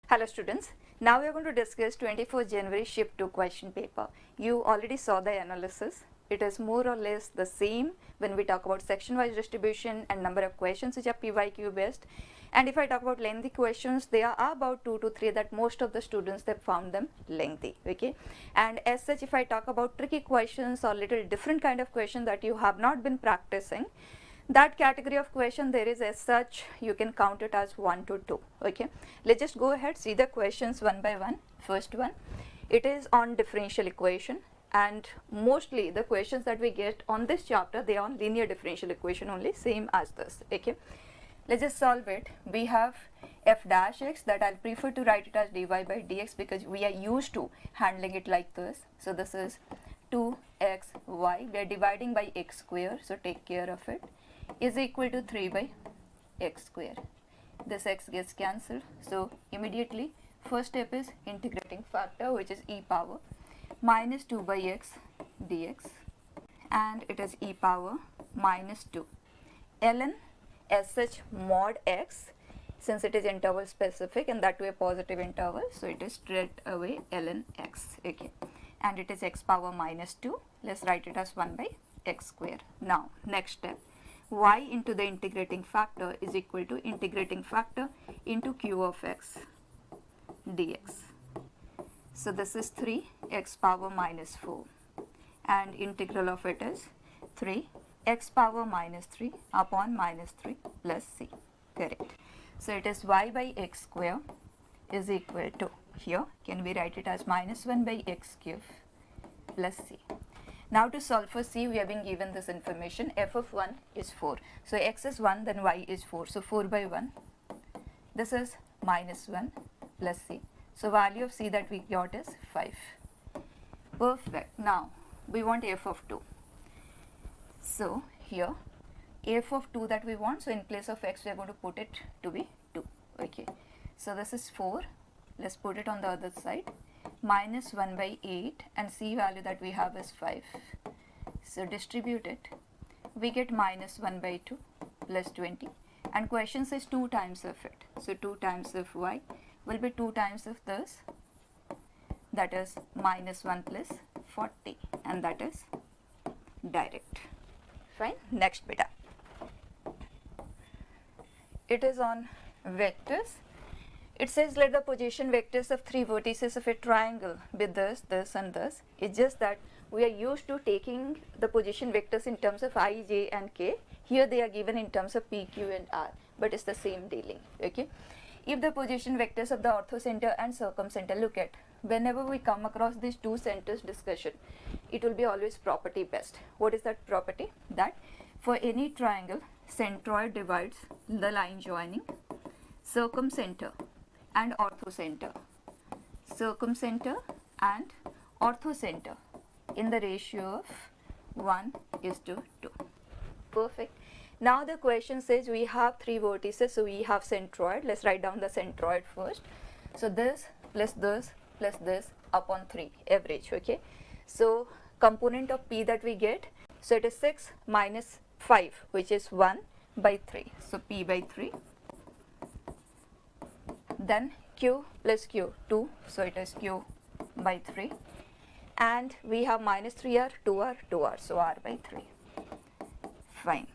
Hello students, now we are going to discuss 24th January Shift 2 question paper. You already saw the analysis. It is more or less the same when we talk about section wise distribution and number of questions which are PYQ based. And if I talk about lengthy questions, they are about 2 to 3 that most of the students they found them lengthy. Okay, and as such, if I talk about tricky questions or little different kind of question that you have not been practicing, that category of question there is as such you can count it as 1 to 2. Okay, let's just go ahead, see the questions one by one. First one, it is on differential equation, and mostly the questions that we get on this chapter, they are on linear differential equation only, same as this. Okay, let's just solve it. We have f dash x that I'll prefer to write it as dy by dx because we are used to handling it like this. So this is 2xy, we are dividing by x square, so take care of it, is equal to 3 by x square. This x gets cancelled, so immediately first step is integrating factor, which is e power minus 2 by x dx, and it is e power minus 2 ln as such mod x, since it is interval specific and that way positive interval, so it is straight away ln x. Okay, and it is x power minus 2. Let's write it as 1 by x square. Now next step, y into the integrating factor is equal to integrating factor into q of x dx. So this is 3 x power minus 4, and integral of it is 3 x power minus 3 upon minus 3 plus c. Correct. So it is y by x square is equal to, here can we write it as minus 1 by x cube plus c. Now to solve for c, we have been given this information. F of 1 is 4. So x is 1, then y is 4. So 4 by 1. This is minus 1 plus c. So value of c that we got is 5. Perfect. Now we want f of 2. So here f of 2 that we want. So in place of x, we are going to put it to be 2. Okay. So this is 4. Let's put it on the other side. Minus 1 by 8, and c value that we have is 5. So distribute it. We get minus 1 by 2 plus 20, and question says 2 times of it. So 2 times of y will be 2 times of this, that is minus 1 plus 40, and that is direct. Fine. Next beta. It is on vectors. It says let the position vectors of 3 vertices of a triangle be this, this and this. It's just that we are used to taking the position vectors in terms of I, j and k. Here they are given in terms of p, q and r, but it's the same dealing. Okay. If the position vectors of the orthocenter and circumcenter, look at, whenever we come across these two centers discussion, it will be always property based. What is that property? That for any triangle, centroid divides the line joining circumcenter and orthocenter, circumcenter and orthocenter in the ratio of 1 is to 2. Perfect. Now the question says we have 3 vertices, so we have centroid. Let's write down the centroid first. So this plus this plus this upon 3 average. Okay, so component of p that we get, so it is 6 minus 5, which is 1 by 3. So p by 3. Then q plus q 2, so it is q by 3, and we have minus 3r, 2r, 2r, so r by 3. Fine.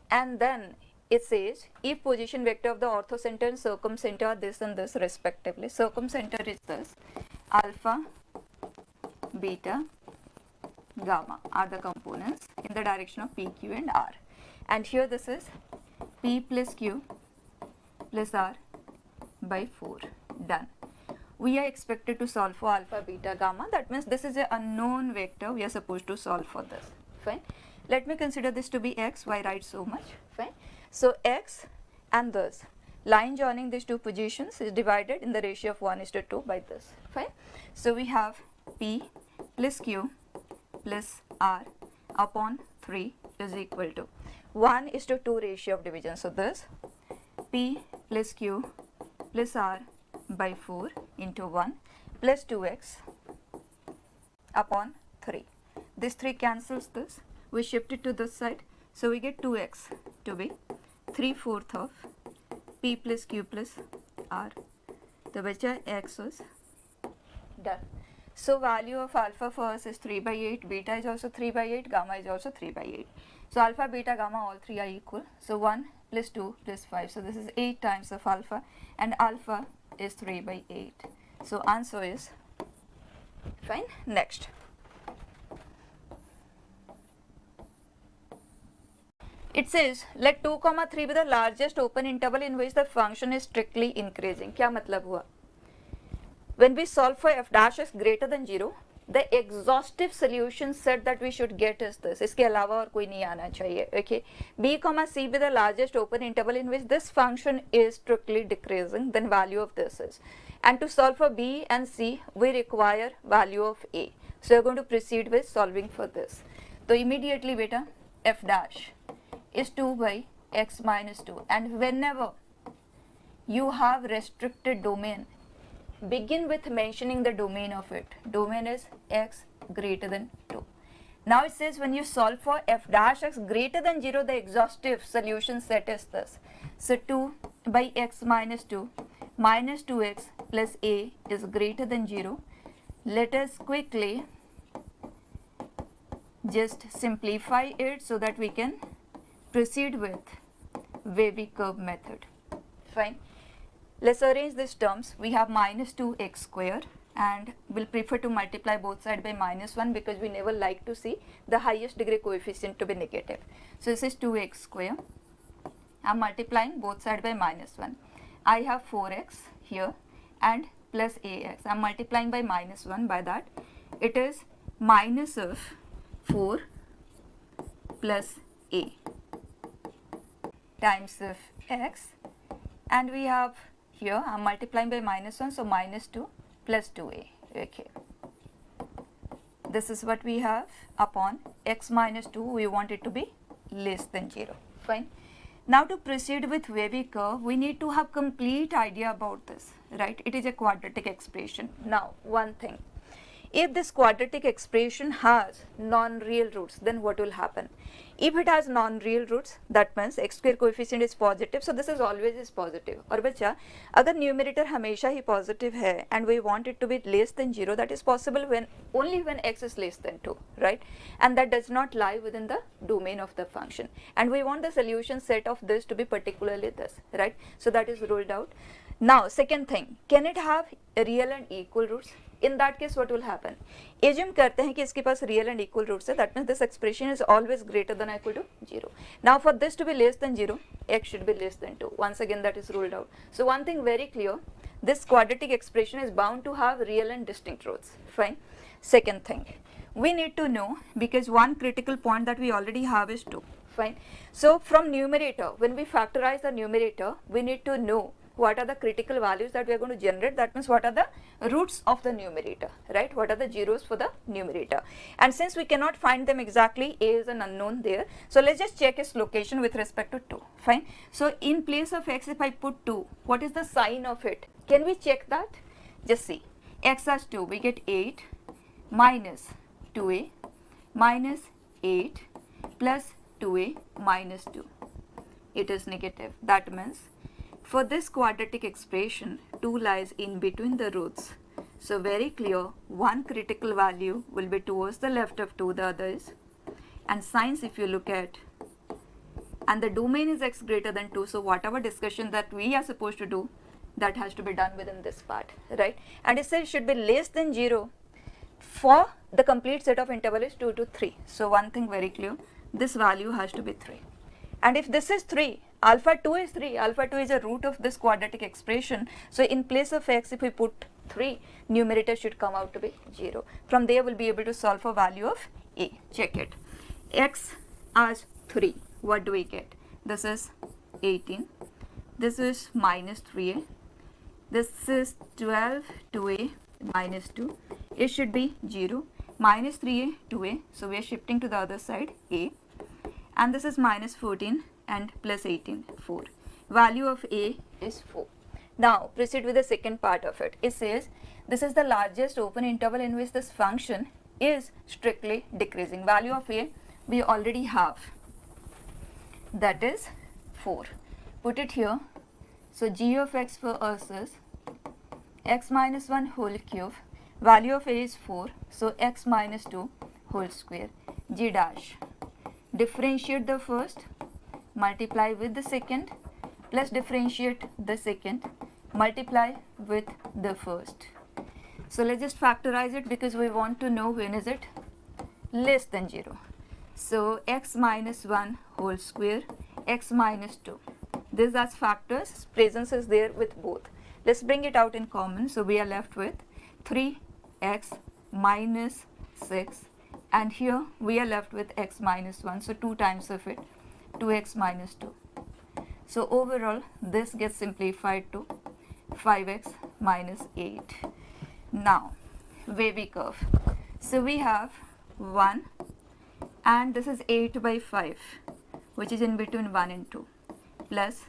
And then it says if position vector of the orthocenter and circumcenter are this and this respectively. Circumcenter is this, alpha, beta, gamma are the components in the direction of p, q and r, and here this is p plus q plus r by 4. Done. We are expected to solve for alpha, beta, gamma. That means this is an unknown vector. We are supposed to solve for this. Fine. Let me consider this to be x. Why write so much? Fine. So x and this line joining these two positions is divided in the ratio of 1 is to 2 by this. Fine. So we have p plus q plus r upon 3 is equal to 1 is to 2 ratio of division. So this p plus q plus r by 4 into 1 plus 2x upon 3. This 3 cancels this. We shift it to this side. So we get 2x to be 3/4 of p plus q plus r तो बचा x was done. So value of alpha for us is 3 by 8, beta is also 3 by 8, gamma is also 3 by 8. So alpha, beta, gamma all three are equal. So 1 plus 2 plus 5. So this is 8 times of alpha, and alpha is 3 by 8. So answer is fine. Next. It says let 2, 3 be the largest open interval in which the function is strictly increasing. क्या मतलब हुआ? When we solve for f dash is greater than 0, the exhaustive solution set that we should get is this. इसके अलावा और कोई नहीं आना चाहिए. Okay. B, C be the largest open interval in which this function is strictly decreasing, then value of this is. And to solve for B and C, we require value of A. So we're going to proceed with solving for this. So immediately beta, f dash is 2 by x minus 2. And whenever you have restricted domain, begin with mentioning the domain of it. Domain is x greater than 2. Now it says when you solve for f dash x greater than 0, the exhaustive solution set is this. So 2 by x minus 2 minus 2x plus a is greater than 0. Let us quickly just simplify it so that we can proceed with wavy curve method. Fine. Let's arrange these terms. We have minus 2x square, and we'll prefer to multiply both sides by minus 1 because we never like to see the highest degree coefficient to be negative. So this is 2x square. I'm multiplying both sides by minus 1. I have 4x here and plus ax. I'm multiplying by minus 1. By that it is minus of 4 plus a times of x, and we have here I'm multiplying by minus 1, so minus 2 plus 2a. Okay, this is what we have upon x minus 2. We want it to be less than 0. Fine. Now to proceed with wavy curve, we need to have complete idea about this, right? It is a quadratic expression. Now one thing, if this quadratic expression has non-real roots, then what will happen? If it has non-real roots, that means x square coefficient is positive, so this is always is positive. और बच्चा अगर numerator हमेशा ही positive है and we want it to be less than 0, that is possible when only when x is less than 2, right? And that does not lie within the domain of the function. And we want the solution set of this to be particularly this, right? So that is ruled out. Now second thing, can it have real and equal roots? In that case what will happen? Assume करते हैं कि इसके पास real and equal roots है. That means this expression is always greater than or equal to 0. Now for this to be less than 0, x should be less than 2. Once again that is ruled out. So one thing very clear, this quadratic expression is bound to have real and distinct roots. Fine. Second thing, we need to know, because one critical point that we already have is 2. Fine. So from numerator, when we factorize the numerator, we need to know what are the critical values that we are going to generate. That means what are the roots of the numerator, right? What are the zeros for the numerator? And since we cannot find them exactly, a is an unknown there, so let's just check its location with respect to 2. Fine. So in place of x, if I put 2, what is the sign of it? Can we check that? Just see, x as 2, we get 8 minus 2a minus 8 plus 2a minus 2. It is negative. That means for this quadratic expression, 2 lies in between the roots. So very clear, one critical value will be towards the left of 2, the other is. And signs if you look at, and the domain is x greater than 2, so whatever discussion that we are supposed to do, that has to be done within this part, right? And it says it should be less than 0 for the complete set of interval is 2 to 3. So one thing very clear, this value has to be 3. And if this is 3, alpha 2 is 3, alpha 2 is a root of this quadratic expression. So in place of x, if we put 3, numerator should come out to be 0. From there we'll be able to solve for value of a. Check it. X as 3, what do we get? This is 18, this is minus 3a, this is 12 2a minus 2, it should be 0, minus 3a 2a, so we are shifting to the other side a, and this is minus 14 and plus 18 4. Value of a is 4. Now proceed with the second part of it. It says this is the largest open interval in which this function is strictly decreasing. Value of a we already have, that is 4. Put it here. So g of x for us is x minus 1 whole cube, value of a is 4, so x minus 2 whole square, g dash. Differentiate the first, multiply with the second, plus differentiate the second, multiply with the first. So let's just factorize it because we want to know when is it less than 0. So x minus 1 whole square, x minus 2. These are factors, presence is there with both. Let's bring it out in common. So we are left with 3x minus 6, and here we are left with x minus 1. So 2 times of it, 2x minus 2. So overall this gets simplified to 5x minus 8. Now wavy curve. So we have 1 and this is 8 by 5, which is in between 1 and 2, plus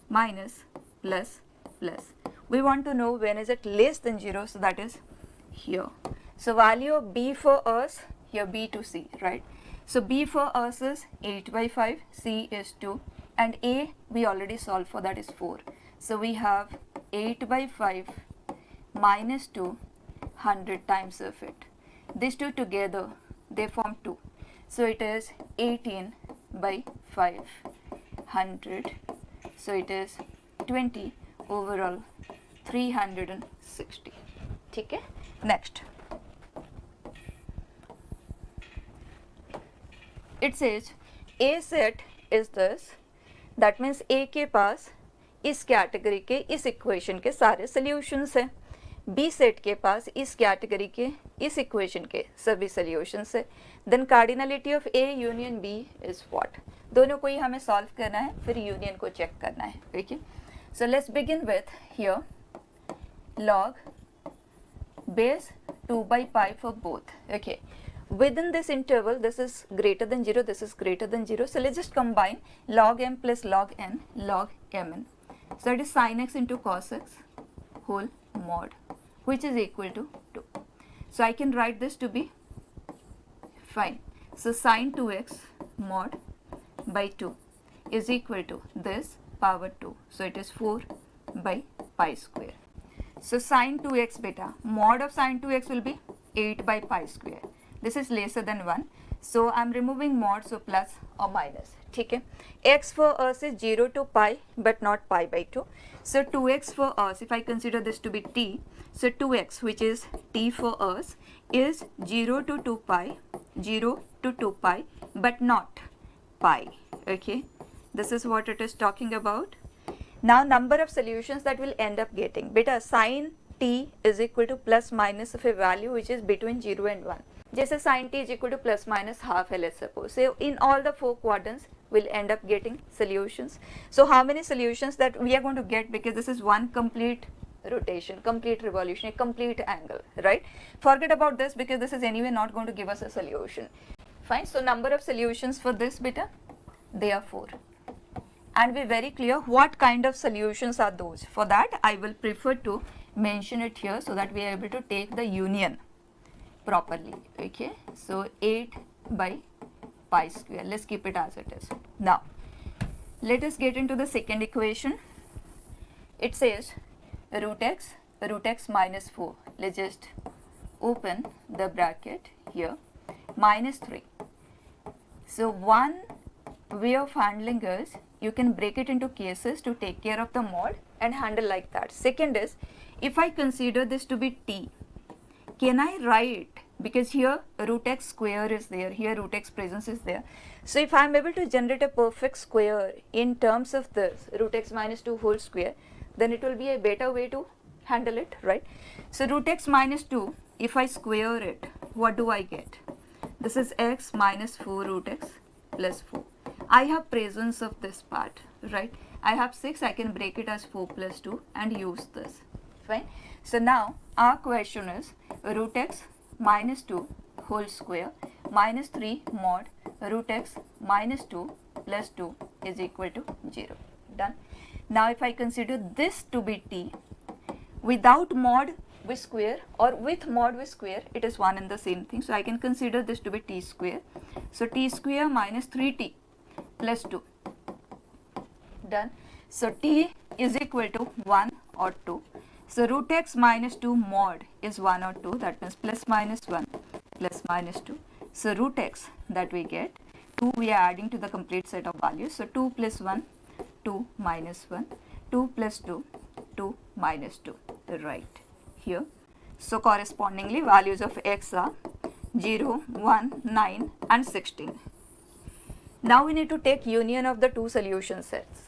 minus plus plus. We want to know when is it less than 0, so that is here. So value of b for us, here b to c, right? So b for us is 8 by 5, c is 2, and a we already solved for, that is 4. So we have 8 by 5 minus 2, 100 times of it. These two together they form 2. So it is 18 by 5, 100. So it is 20, overall 360. Okay? Next. It says A set is this. That means A के पास इस category के इस equation के सारे solutions हैं. B set के पास इस category के इस इक्वेशन के सभी सॉल्यूशंस है. Then cardinality of A union B is what. दोनों को ही हमें सॉल्व करना है, फिर यूनियन को चेक करना है. ठीक है. So let's begin with here log base 2 by pi for both. Okay. Within this interval, this is greater than 0, this is greater than 0. So let's just combine log m plus log n, log mn. So it is sin x into cos x whole mod, which is equal to 2. So I can write this to be fine. So sin 2x mod by 2 is equal to this power 2. So it is 4 by pi square. So sin 2x beta, mod of sin 2x will be 8 by pi square. This is lesser than 1. So I am removing mod, so plus or minus. Okay. X for us is 0 to pi but not pi by 2. So 2x for us, if I consider this to be t, so 2x, which is t for us, is 0 to 2 pi, 0 to 2 pi but not pi. Okay. This is what it is talking about. Now number of solutions that will end up getting. Beta sin t is equal to plus minus of a value which is between 0 and 1. जैसे sin t is equal to plus minus half है, let's suppose. So in all the 4 quadrants we'll end up getting solutions. So how many solutions that we are going to get, because this is one complete rotation, complete revolution, a complete angle, right? Forget about this because this is anyway not going to give us a solution. Fine. So number of solutions for this beta, they are 4. And be very clear what kind of solutions are those. For that I will prefer to mention it here so that we are able to take the union properly. Okay. So 8 by pi square. Let's keep it as it is. Now let us get into the second equation. It says root x minus 4. Let's just open the bracket here, minus 3. So one way of handling is you can break it into cases to take care of the mod and handle like that. Second is, if I consider this to be t, can I write, because here root x square is there, here root x presence is there. So if I am able to generate a perfect square in terms of this root x minus 2 whole square, then it will be a better way to handle it, right? So root x minus 2, if I square it, what do I get? This is x minus 4 root x plus 4. I have presence of this part, right? I have 6, I can break it as 4 plus 2 and use this. Fine. So now our question is root x minus 2 whole square minus 3 mod root x minus 2 plus 2 is equal to 0. Done. Now if I consider this to be t, without mod with square or with mod with square, it is one and the same thing. So I can consider this to be t square. So t square minus 3t plus 2. Done. So t is equal to 1 or 2. So root x minus 2 mod is 1 or 2, that means plus minus 1 plus minus 2. So root x that we get, 2 we are adding to the complete set of values. So 2 plus 1, 2 minus 1, 2 plus 2, 2 minus 2, right here. So correspondingly values of x are 0, 1, 9 and 16. Now we need to take union of the two solution sets.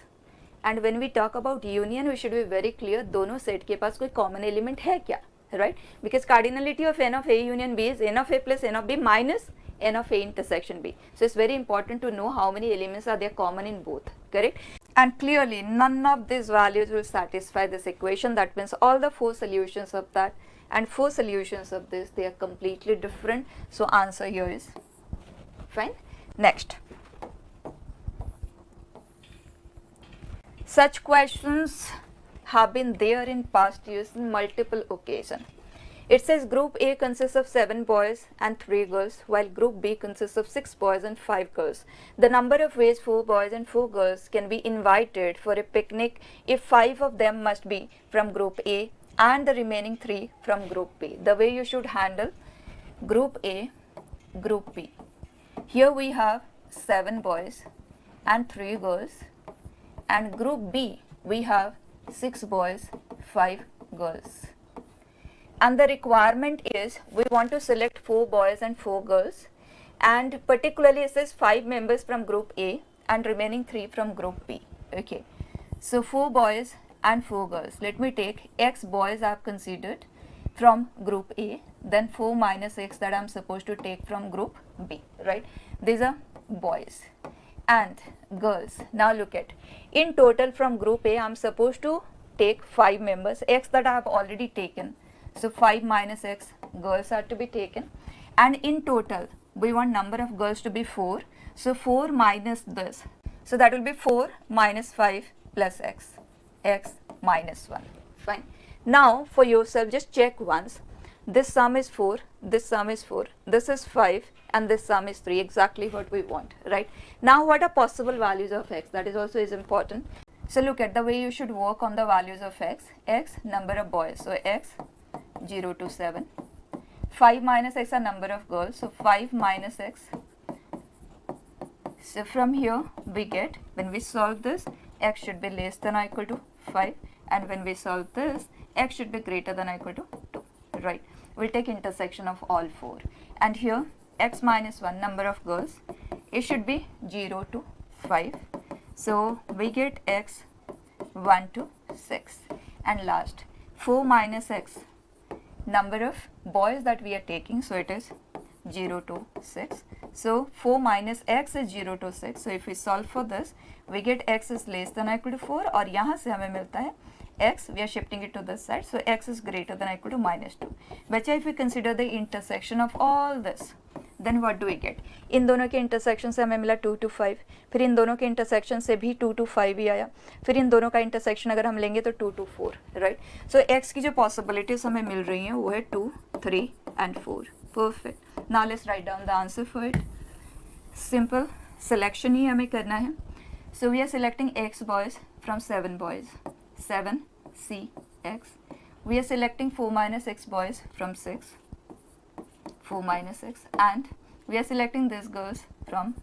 And when we talk about union, we should be very clear, दोनों set के पास कोई common element है क्या, right? Because cardinality of n of A union B is n of A plus n of B minus n of A intersection B. So it's very important to know how many elements are there common in both, correct? And clearly none of these values will satisfy this equation. That means all the 4 solutions of that and 4 solutions of this, they are completely different. So answer here is fine. Next. Such questions have been there in past years in multiple occasions. It says group A consists of 7 boys and 3 girls, while group B consists of 6 boys and 5 girls. The number of ways 4 boys and 4 girls can be invited for a picnic if 5 of them must be from group A and the remaining 3 from group B. The way you should handle group A, group B. Here we have 7 boys and 3 girls. And group B, we have 6 boys, 5 girls. And the requirement is we want to select 4 boys and 4 girls, and particularly it says 5 members from group A and remaining 3 from group B. Okay, so 4 boys and 4 girls. Let me take x boys I have considered from group A, then 4 minus x that I am supposed to take from group B, right? These are boys and girls. Now look at, in total from group A I am supposed to take 5 members, x that I have already taken. So 5 minus x girls are to be taken, and in total we want number of girls to be 4. So 4 minus this, so that will be 4 minus 5 plus x, x minus 1. Fine. Now for yourself just check once, this sum is 4, this sum is 4, this is 5 and this sum is 3, exactly what we want, right? Now what are possible values of x? That is also is important. So look at the way you should work on the values of x. X number of boys, so x 0 to 7. 5 minus x are number of girls, so 5 minus x. So from here we get, when we solve this, x should be less than or equal to 5, and when we solve this, x should be greater than or equal to 2, right? We'll take intersection of all 4, and here x minus 1 number of girls, it should be 0 to 5. So we get x 1 to 6, and last 4 minus x number of boys that we are taking, so it is 0 to 6. So 4 minus x is 0 to 6. So if we solve for this, we get x is less than or equal to 4, और यहाँ से हमें मिलता है x, we are shifting it to this side, so x is greater than or equal to minus 2. बच्चा, if we consider the intersection of all this, then what do we get? इन दोनों के intersection से हमें मिला 2 to 5, फिर इन दोनों के intersection से भी 2 to 5 ही आया, फिर इन दोनों का इंटरसेक्शन अगर हम लेंगे तो 2 to 4, राइट? सो x की जो पॉसिबिलिटीज हमें मिल रही हैं वो है 2, 3 and 4. Perfect. Now let's write down the answer for it. Simple selection ही हमें करना है. So we are selecting x boys from 7 boys, 7 C x. We are selecting 4 minus x boys from 6, 4 minus x, and we are selecting these girls from,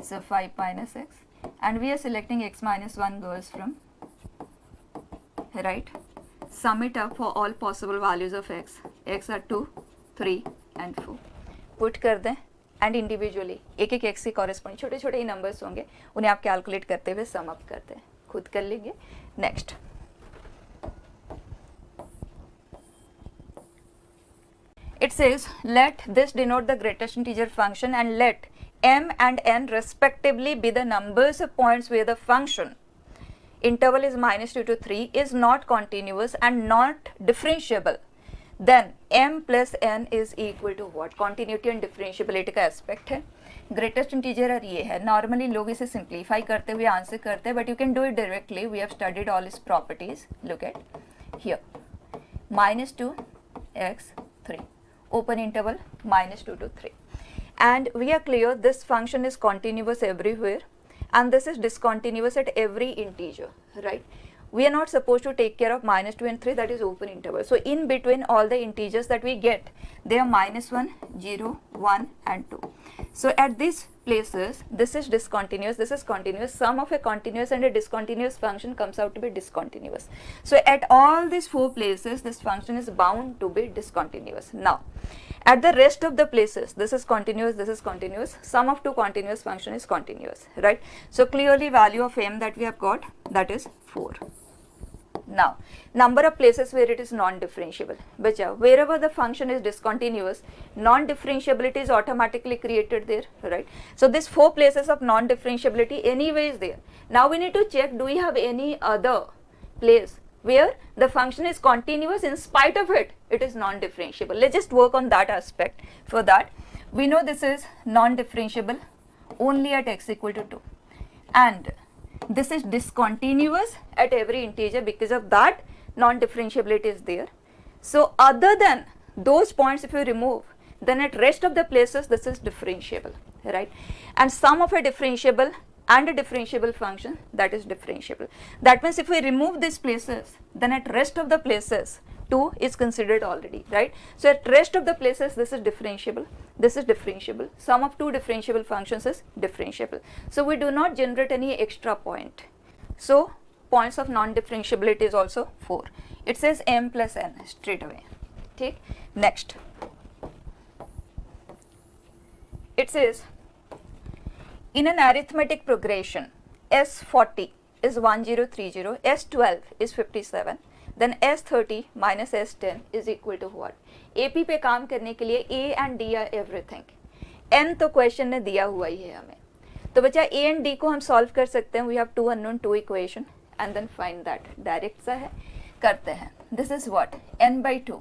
so 5 minus x, and we are selecting x minus 1 girls from, right? Sum it up for all possible values of x. X are 2, 3 and 4. Put कर दें, and individually एक एक x के corresponding छोटे छोटे ही numbers होंगे, उन्हें आप calculate करते हुए sum up करते हैं, खुद कर लेंगे. Next. It says, let this denote the greatest integer function and let m and n respectively be the numbers of points where the function interval is minus 2 to 3 is not continuous and not differentiable. Then m plus n is equal to what? Continuity and differentiability का aspect है. Greatest integer और ये है. Normally लोग इसे simplify करते हुए answer करते हैं, but you can do it directly. We have studied all its properties. Look at here. Minus 2 x 3. Open interval minus 2 to 3, and we are clear this function is continuous everywhere and this is discontinuous at every integer, right? we are not supposed to take care of -2 and 3, that is open interval. So in between all the integers that we get, they are -1, 0, 1 and 2. So at these places, this is discontinuous, this is continuous. Sum of a continuous and a discontinuous function comes out to be discontinuous. So at all these 4 places, this function is bound to be discontinuous. Now, at the rest of the places, this is continuous, sum of 2 continuous function is continuous, right? So clearly value of m that we have got, that is 4. Now, number of places where it is non-differentiable. Bacha, wherever the function is discontinuous, non-differentiability is automatically created there, right? So these 4 places of non-differentiability anyway is there. Now we need to check, do we have any other place where the function is continuous, in spite of it is non-differentiable. Let's just work on that aspect. For that, we know this is non-differentiable only at x equal to 2, and this is discontinuous at every integer. Because of that, non-differentiability is there. So other than those points, if you remove, then at rest of the places this is differentiable, right? And sum of a differentiable and a differentiable function, that is differentiable. That means if we remove these places, then at rest of the places 2 is considered already, right? So at rest of the places this is differentiable, this is differentiable, sum of 2 differentiable functions is differentiable. So we do not generate any extra point. So points of non-differentiability is also 4. It says m plus n straight away. Okay. Next, it says in an arithmetic progression, S40 is 1030, S12 is 57, then S30 minus S10 is equal to what? AP पे काम करने के लिए A and D are everything. N तो question ने दिया हुआ ही है हमें. तो बच्चा A and D को हम सॉल्व कर सकते हैं. We have 2 unknown, 2 equation and then find that. Direct सा है, करते हैं. This is what? N by 2,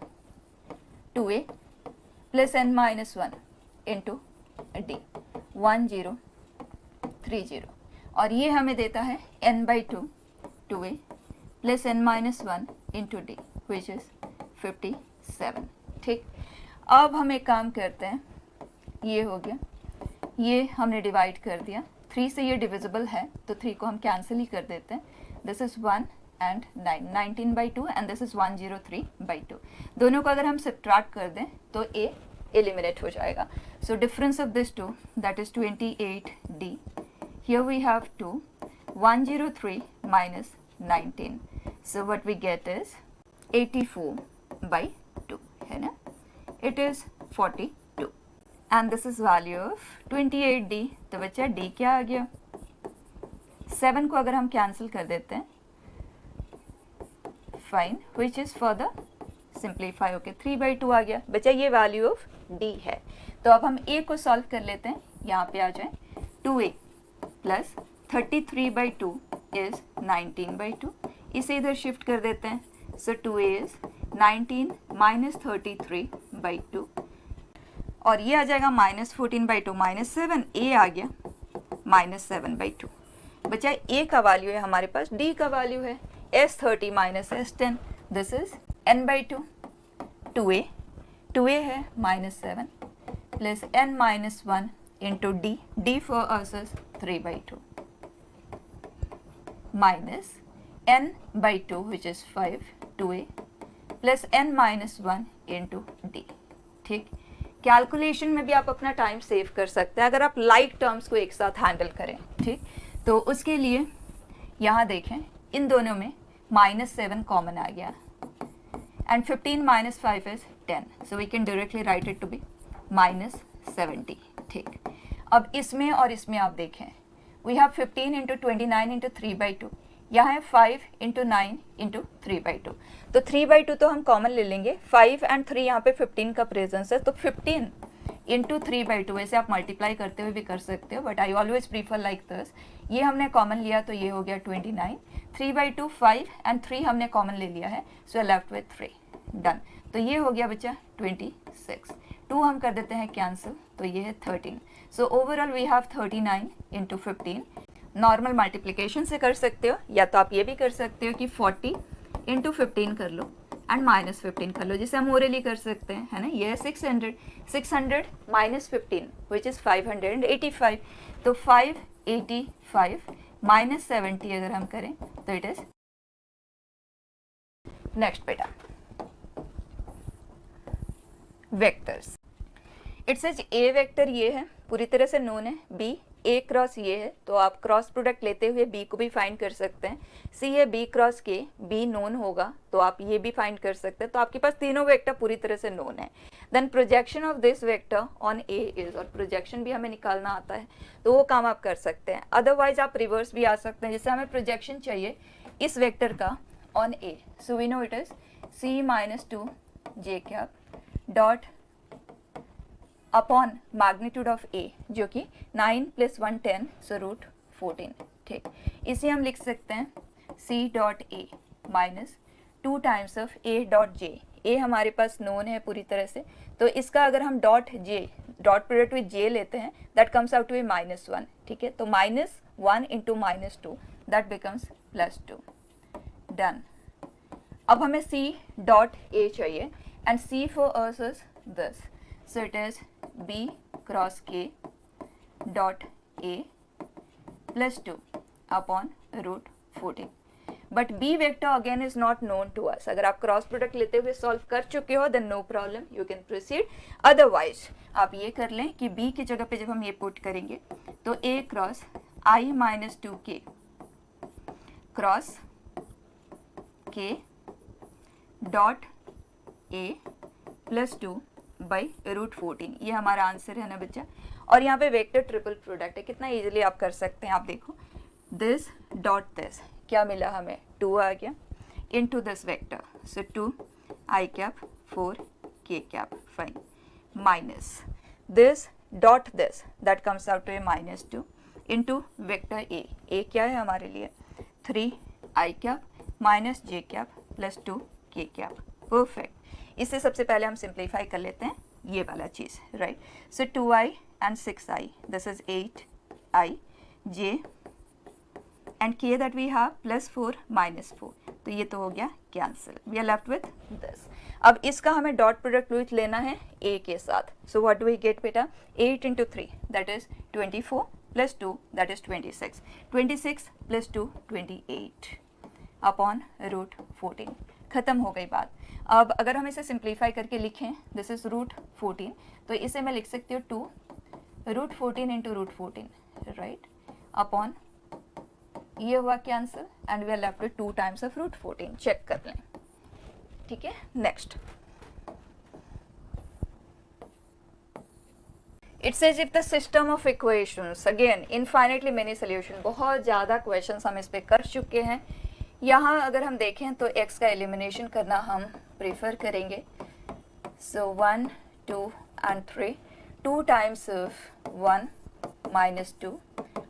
2A plus N minus 1 into D, 1 0 3 0, और ये हमें देता है n by 2, 2A plus n minus 1 into D, which is 57. ठीक, अब हम एक काम करते हैं, ये हो गया, ये हमने डिवाइड कर दिया, 3 से ये डिविजिबल है तो 3 को हम कैंसिल ही कर देते हैं. This is 1 and 9, 19 by 2 and this is 103 by 2. दोनों को अगर हम सब्ट्रैक्ट कर दें तो A एलिमिनेट हो जाएगा. So difference of this 2, that is 28D. Here we have 2, 103 minus 19. So what we get is 84 by 2, है ना? It is 42. And this is value of 28D. तो बच्चा D क्या आ गया? 7 को अगर हम कैंसिल कर देते हैं, fine, which is further simplify. Okay, 3 by 2 आ गया. बच्चा ये वैल्यू ऑफ D है. तो अब हम A को सॉल्व कर लेते हैं. यहाँ पे आ जाए, 2A plus 33 by 2 is 19 by 2. इसे इधर शिफ्ट कर देते हैं. सो 2A is 19 minus 33 by 2, और ये आ जाएगा minus 14 by 2 minus 7. A आ गया minus 7 by 2. बच्चा A का वैल्यू है हमारे पास, D का वैल्यू है S30 minus S10. This is n by 2, 2A है minus 7 plus n minus 1 into D. D for us is 3 by 2 minus n by 2, which is 5, 2A plus n minus 1 into D. ठीक, calculation में भी आप अपना time save कर सकते हैं अगर आप लाइक टर्म्स को एक साथ हैंडल करें. ठीक, तो उसके लिए यहाँ देखें, इन दोनों में -7 कॉमन आ गया and 15 minus 5 is 10. So we can directly write it to be -70. ठीक, अब इसमें और इसमें आप देखें, we have 15 into 29 into 3 by 2. यहाँ है 5 into 9 into 3 by 2. तो 3 by 2 तो हम कॉमन ले लेंगे. 5 and 3 यहाँ पे 15 का प्रेजेंस है, तो 15 into 3 by 2. ऐसे आप मल्टीप्लाई करते हुए भी कर सकते हो, but I always prefer like this. ये हमने कॉमन लिया तो ये हो गया 29. 3 by 2 5 and 3 हमने कॉमन ले लिया है, सो लेफ्ट विथ 3. डन. तो ये हो गया बच्चा 26. 2 हम कर देते हैं कैंसिल, तो ये है 13. So overall we have 39 into 15. Normal multiplication से कर सकते हो, या तो आप ये भी कर सकते हो कि 40 into 15 कर लो एंड -15 कर लो, जिसे हम ओरली कर सकते हैं, है ना. ये है 600 minus 15 which is 585. तो 585 minus 70 अगर हम करें तो इट इज़ नेक्स्ट बेटा, vectors. It says A vector ये है, पूरी तरह से नोन है, बी ए क्रॉस ये है, तो आप क्रॉस प्रोडक्ट लेते हुए बी को भी फाइंड कर सकते हैं। सी है बी क्रॉस के, बी नोन होगा तो आप ये भी फाइंड कर सकते हैं। तो आपके पास तीनों वेक्टर पूरी तरह से नोन है। Then projection of this vector on a is, और प्रोजेक्शन भी हमें निकालना आता है तो वो काम आप कर सकते हैं। अदरवाइज आप रिवर्स भी आ सकते हैं, जैसे हमें प्रोजेक्शन चाहिए इस वेक्टर का on a, so we know it is c minus 2 j cap dot upon magnitude of a, जो कि 9 + 1 10, सो रूट 14। ठीक, इसे हम लिख सकते हैं c dot a minus 2 times of a dot j. A हमारे पास नोन है पूरी तरह से, तो इसका अगर हम डॉट प्रोडक्ट विद जे लेते हैं दैट कम्स आउट टू ए -1। ठीक है, तो -1 इंटू -2 दैट बिकम्स +2। डन। अब हमें सी डॉट ए चाहिए and c for us is this, so it is b cross k dot a plus 2 upon root 14. But b vector again is not known to us. अगर आप cross product लेते हुए solve कर चुके हो then no problem, you can proceed. Otherwise आप ये कर लें कि b की जगह पे जब हम ये पुट करेंगे तो a cross i minus 2k cross k dot a plus 2 by root 14, ये हमारा आंसर है ना बच्चा। और यहाँ पे वेक्टर ट्रिपल प्रोडक्ट है, कितना इजीली आप कर सकते हैं। आप देखो दिस डॉट दिस, क्या मिला हमें 2 आ गया into this vector, so 2 i cap 4 k cap fine minus this dot this that comes out to a -2 into vector a क्या है हमारे लिए 3 i cap minus j cap plus 2 k cap. Perfect. इसे सबसे पहले हम सिंप्लीफाई कर लेते हैं ये वाला चीज़, right. So 2i and 6i, this is 8i j and k that we have +4 -4, तो ये तो हो गया cancel, we are left with this. अब इसका हमें डॉट प्रोडक्ट लेना है a के साथ, so what do we get बेटा, 8 into 3 that is 24 plus 2 that is 26, 26 plus 2 28 upon root 14। खत्म हो गई बात। अब अगर हम इसे सिंप्लीफाई करके लिखें, दिस इज रूट 14, तो इसे मैं लिख सकती हूँ 2 root 14 into root 14, right, upon ये हुआ cancel and we are left with 2 times of root 14। Check कर लें, ठीक है। Next, it says if the system of equations, again infinitely many solution, बहुत ज़्यादा क्वेश्चंस हम इस पे कर चुके हैं। यहाँ अगर हम देखें तो x का एलिमिनेशन करना हम प्रेफर करेंगे, सो 1 2 एंड 3, 2 टाइम्स ऑफ 1 माइनस 2,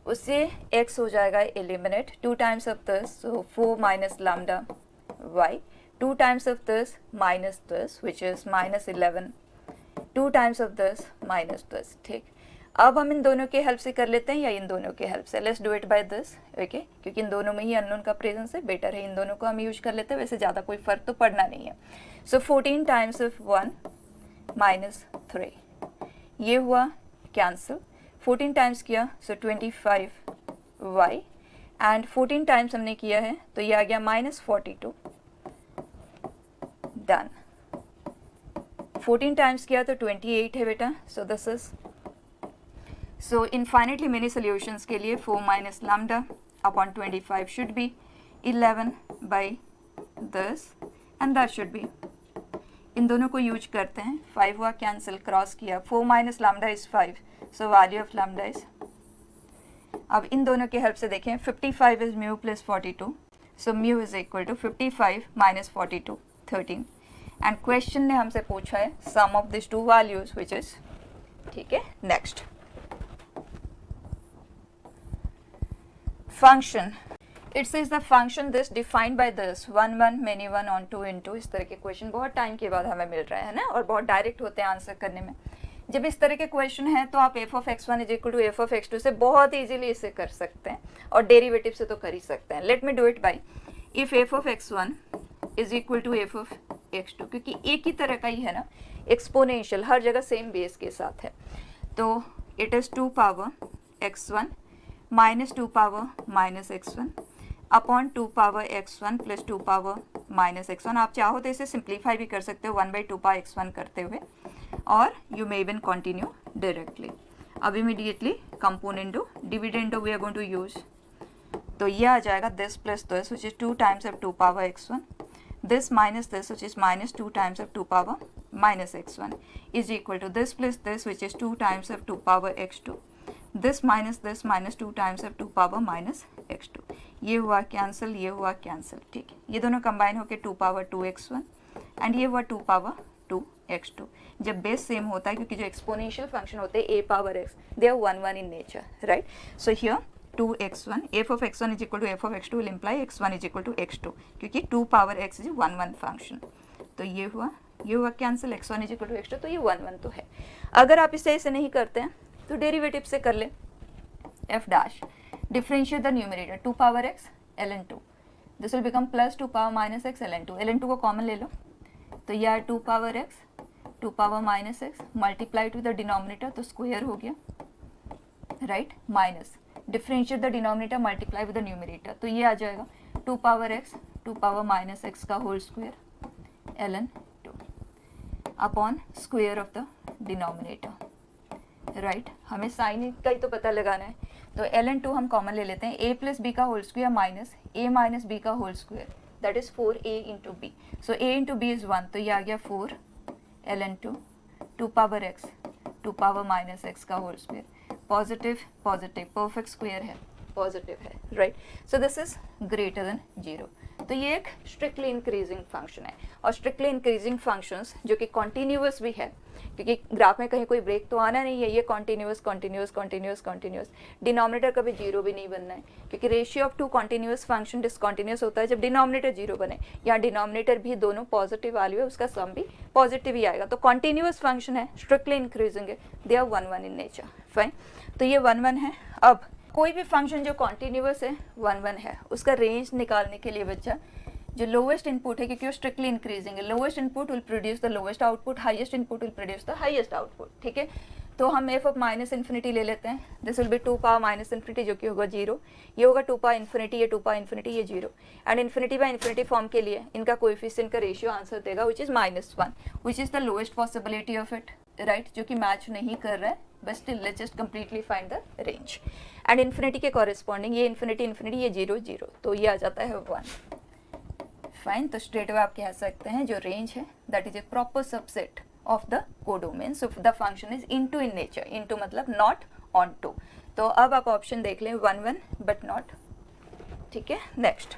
उससे x हो जाएगा eliminate, 2 times of this, so 4 minus lambda y, 2 times of this minus this which is -11, 2 times of this minus this. ठीक, अब हम इन दोनों के हेल्प से कर लेते हैं या इन दोनों के हेल्प से, let's do it by this, okay, क्योंकि इन दोनों में ही अननोन का प्रेजेंस है, बेटर है इन दोनों को हम यूज कर लेते हैं, वैसे ज़्यादा कोई फर्क तो पड़ना नहीं है। सो 14 टाइम्स ऑफ 1 माइनस 3, ये हुआ कैंसिल, 14 टाइम्स किया सो 25y एंड 14 टाइम्स हमने किया है तो ये आ गया -42, डन। 14 टाइम्स किया तो 28 है बेटा, so this is, so infinitely many solutions के लिए 4 minus lambda upon 25 should be 11 by this and that should be, इन दोनों को यूज करते हैं, 5 हुआ कैंसिल, क्रॉस किया, 4 minus lambda is 5, so value of lambda is, अब इन दोनों के हेल्प से देखें, 55 is mu plus 42, so mu is equal to 55 minus 42 13, and question ने हमसे पूछा है sum of this two values which is, ठीक है। Next, function, it says the function this defined by this 1 1 many 1 on 2 into, इस तरह के question बहुत टाइम के बाद हमें मिल रहे हैं ना, और बहुत डायरेक्ट होते हैं आंसर करने में। जब इस तरह के क्वेश्चन है तो आप f of x1 is equal to f of x2 से बहुत इजीली इसे कर सकते हैं, और डेरिवेटिव से तो कर ही सकते हैं। Let me do it by if f of x1 is equal to f of x2, क्योंकि एक ही तरह का ही है ना, एक्सपोनेंशियल हर जगह सेम बेस के साथ है, तो it is 2 power x1 minus 2 power minus x1 upon 2 power x1 plus 2 power minus x1। आप चाहो तो इसे सिंप्लीफाई भी कर सकते हो 1/2 पाई x1 करते हुए, और you may even continue directly. अब immediately component do, dividend we are going to use, तो ये आ जाएगा this plus this which is 2 times of 2 power x1, this minus this which is minus 2 times of 2 power minus x1 is equal to this plus this which is 2 times of 2 power x2, this minus 2 times of 2 power minus x2। ये हुआ cancel, ये हुआ cancel, ठीक है। ये दोनों combine होकर 2 power 2x1 and ये हुआ 2 पावर 2x2। जब बेस सेम होता है, क्योंकि जो एक्सपोनेंशियल फंक्शन होते हैं a power x, they are 1 in nature, right. So here 2x1, f of x1 is equal to f of x2 will imply x1 is equal to x2, क्योंकि 2 power x is 1 function. तो ये हुआ cancel, x1 is equal to x2, तो ये 1 तो है। अगर आप इसे ऐसे नहीं करते हैं तो डेरिवेटिव से कर ले, f dash differentiate the numerator 2 power x ln 2, this will become plus 2 power minus x ln 2 को कॉमन ले लो, तो यह 2 power x 2 power minus x multiplied with the denominator, तो स्क्वायर हो गया, right, minus differentiate the denominator multiply with the numerator, तो ये आ जाएगा 2 power x 2 power minus x का whole square ln 2 upon square of the denominator, right. हमें sine का ही तो पता लगाना है, तो ln 2 हम कॉमन ले लेते हैं, a प्लस बी का whole square minus a minus b का whole square, that is 4a into b. So a into b is 1, तो ये आ गया 4 ln 2 2 power x 2 power minus x का whole square, positive positive, perfect square है, positive है, right. So this is greater than 0। तो ये एक स्ट्रिक्टली इंक्रीजिंग फंक्शन है, और स्ट्रिक्टली इंक्रीजिंग फंक्शंस जो कि कॉन्टिन्यूअस भी है, क्योंकि ग्राफ में कहीं कोई ब्रेक तो आना नहीं है, ये continuous continuous continuous continuous, denominator कभी जीरो भी नहीं बनना है, क्योंकि ratio of 2 continuous function discontinuous होता है जब डिनोमिनेटर जीरो बने, या डिनोमिनेटर भी दोनों पॉजिटिव वैल्यू है, उसका सम भी पॉजिटिव ही आएगा। तो कॉन्टिन्यूअस फंक्शन है, स्ट्रिक्टली इंक्रीजिंग है, they are 1 in nature, fine. तो ये 1 है। अब कोई भी फंक्शन जो कॉन्टिन्यूअस है 1 है, उसका रेंज निकालने के लिए बच्चा जो लोवेस्ट इनपुट है, क्योंकि वो स्ट्रिक्टली इंक्रीजिंग है, lowest input will produce the lowest output, highest input will produce the highest output, ठीक है। तो हम f ऑफ माइनस इन्फिनिटी ले लेते हैं, this will be 2 power minus infinity जो कि होगा 0, ये होगा 2 पावर इन्फिनिटी, ये 2 पावर इन्फिनिटी, ये 0, and infinity by infinity form के लिए इनका कोएफिशिएंट का रेशियो आंसर देगा which is -1, which is the lowest possibility of it, right, जो कि मैच नहीं कर रहा है, but still let's just completely find the range. And infinity के कॉरेस्पॉन्डिंग ये इन्फिनिटी इन्फिनिटी, ये 0 0, तो ये आ जाता है 1, फाइन। तो स्ट्रेट अवे आप कह सकते हैं जो रेंज है that is a proper subset of the codomain, so the function is into in nature, into मतलब नॉट ऑन टू। तो अब आप ऑप्शन देख लें 1 1 बट नॉट, ठीक है। नेक्स्ट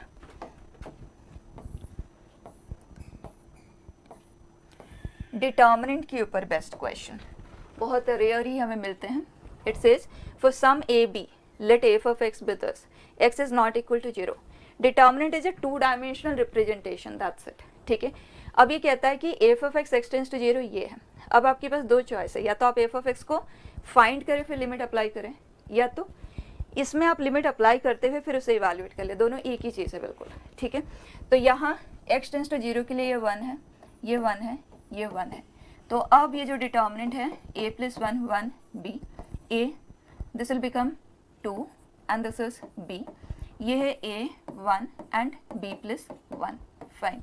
डिटर्मिनेंट के ऊपर बेस्ट क्वेश्चन, बहुत रेयर ही हमें मिलते हैं। It says for some a b let f of x with us x is not equal to 0, determinant is a 2 dimensional representation, that's it, ठीक है। अब ये कहता है कि f of x x tends to 0 ये है। अब आपके पास दो चॉइस है, या तो आप एफ ऑफ एक्स को फाइंड करें फिर लिमिट अप्लाई करें, या तो इसमें आप लिमिट अप्लाई करते हुए फिर उसे इवैल्यूएट कर ले, दोनों एक ही चीज़ है बिल्कुल, ठीक है। तो यहाँ एक्स टेंड्स टू 0 के लिए ये 1 है, ये 1 है, ये 1 है। तो अब ये जो डिटर्मिनेंट है a plus 1 1 b, a this will become 2 and this is b, ये है a 1 and b plus 1, fine.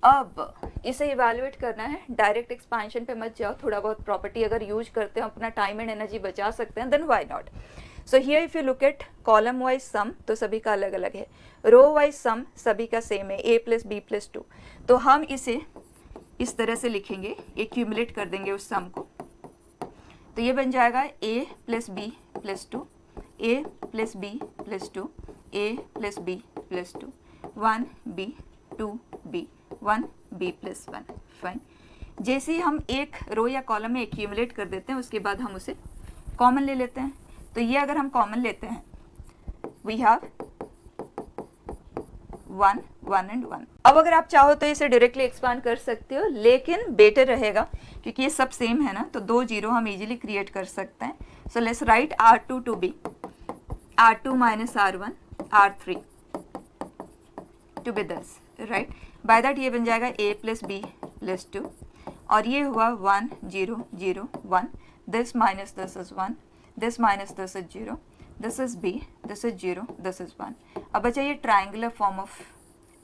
अब इसे इवैल्यूएट करना है, डायरेक्ट एक्सपेंशन पे मत जाओ, थोड़ा बहुत प्रॉपर्टी अगर यूज करते हो अपना टाइम एंड एनर्जी बचा सकते हैं, then why not. So here if you look at column wise sum तो सभी का अलग अलग है, रो वाइज सम सभी का सेम है, a प्लस b प्लस 2। तो हम इसे इस तरह से लिखेंगे, एक्यूमुलेट कर देंगे उस सम को, तो ये बन जाएगा a plus b plus 2, a plus b plus 2, a plus b plus 2, 1 b 2 b 1 b plus 1, fine. जैसे ही हम एक रो या कॉलम में एक्यूमुलेट कर देते हैं उसके बाद हम उसे कॉमन ले लेते हैं, तो ये अगर हम कॉमन लेते हैं वी हैव 1 1 एंड 1। अब अगर आप चाहो तो इसे डायरेक्टली एक्सपांड कर सकते हो, लेकिन बेटर रहेगा क्योंकि ये सब सेम है ना, तो 2 0 हम इजीली क्रिएट कर सकते हैं। So let's write r2 to be r2 माइनस r1 r3 to be this, right. By that ये बन जाएगा a प्लस बी प्लस 2, और ये हुआ 1 0 0 1, this minus this is 1, this minus this is 0, this is b, this is 0, this is 1। अब बचा ये ट्राइंगुलर फॉर्म ऑफ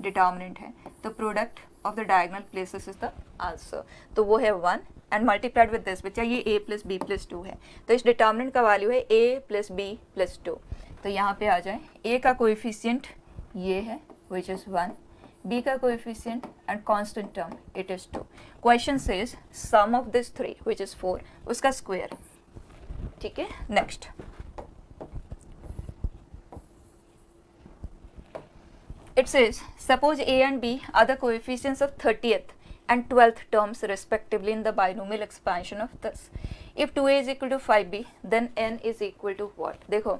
डिटर्मिनेंट है, तो product of the diagonal places is the answer, तो वो है 1 एंड मल्टीप्लाइड विद दिस, बच्चा ये a प्लस बी प्लस 2 है, तो इस डिटर्मिनेंट का वैल्यू है a प्लस बी प्लस 2, तो यहाँ पे आ जाए a का कोएफिशिएंट ये है विच इज़ 1, b का coefficient and constant term it is 2. Question says sum of this 3 which is 4 उसका स्क्वायर. ठीक है, next it says suppose a and b are the coefficients of 30th and 12th terms respectively in the binomial expansion of this. If 2a is equal to 5b then n is equal to what? देखो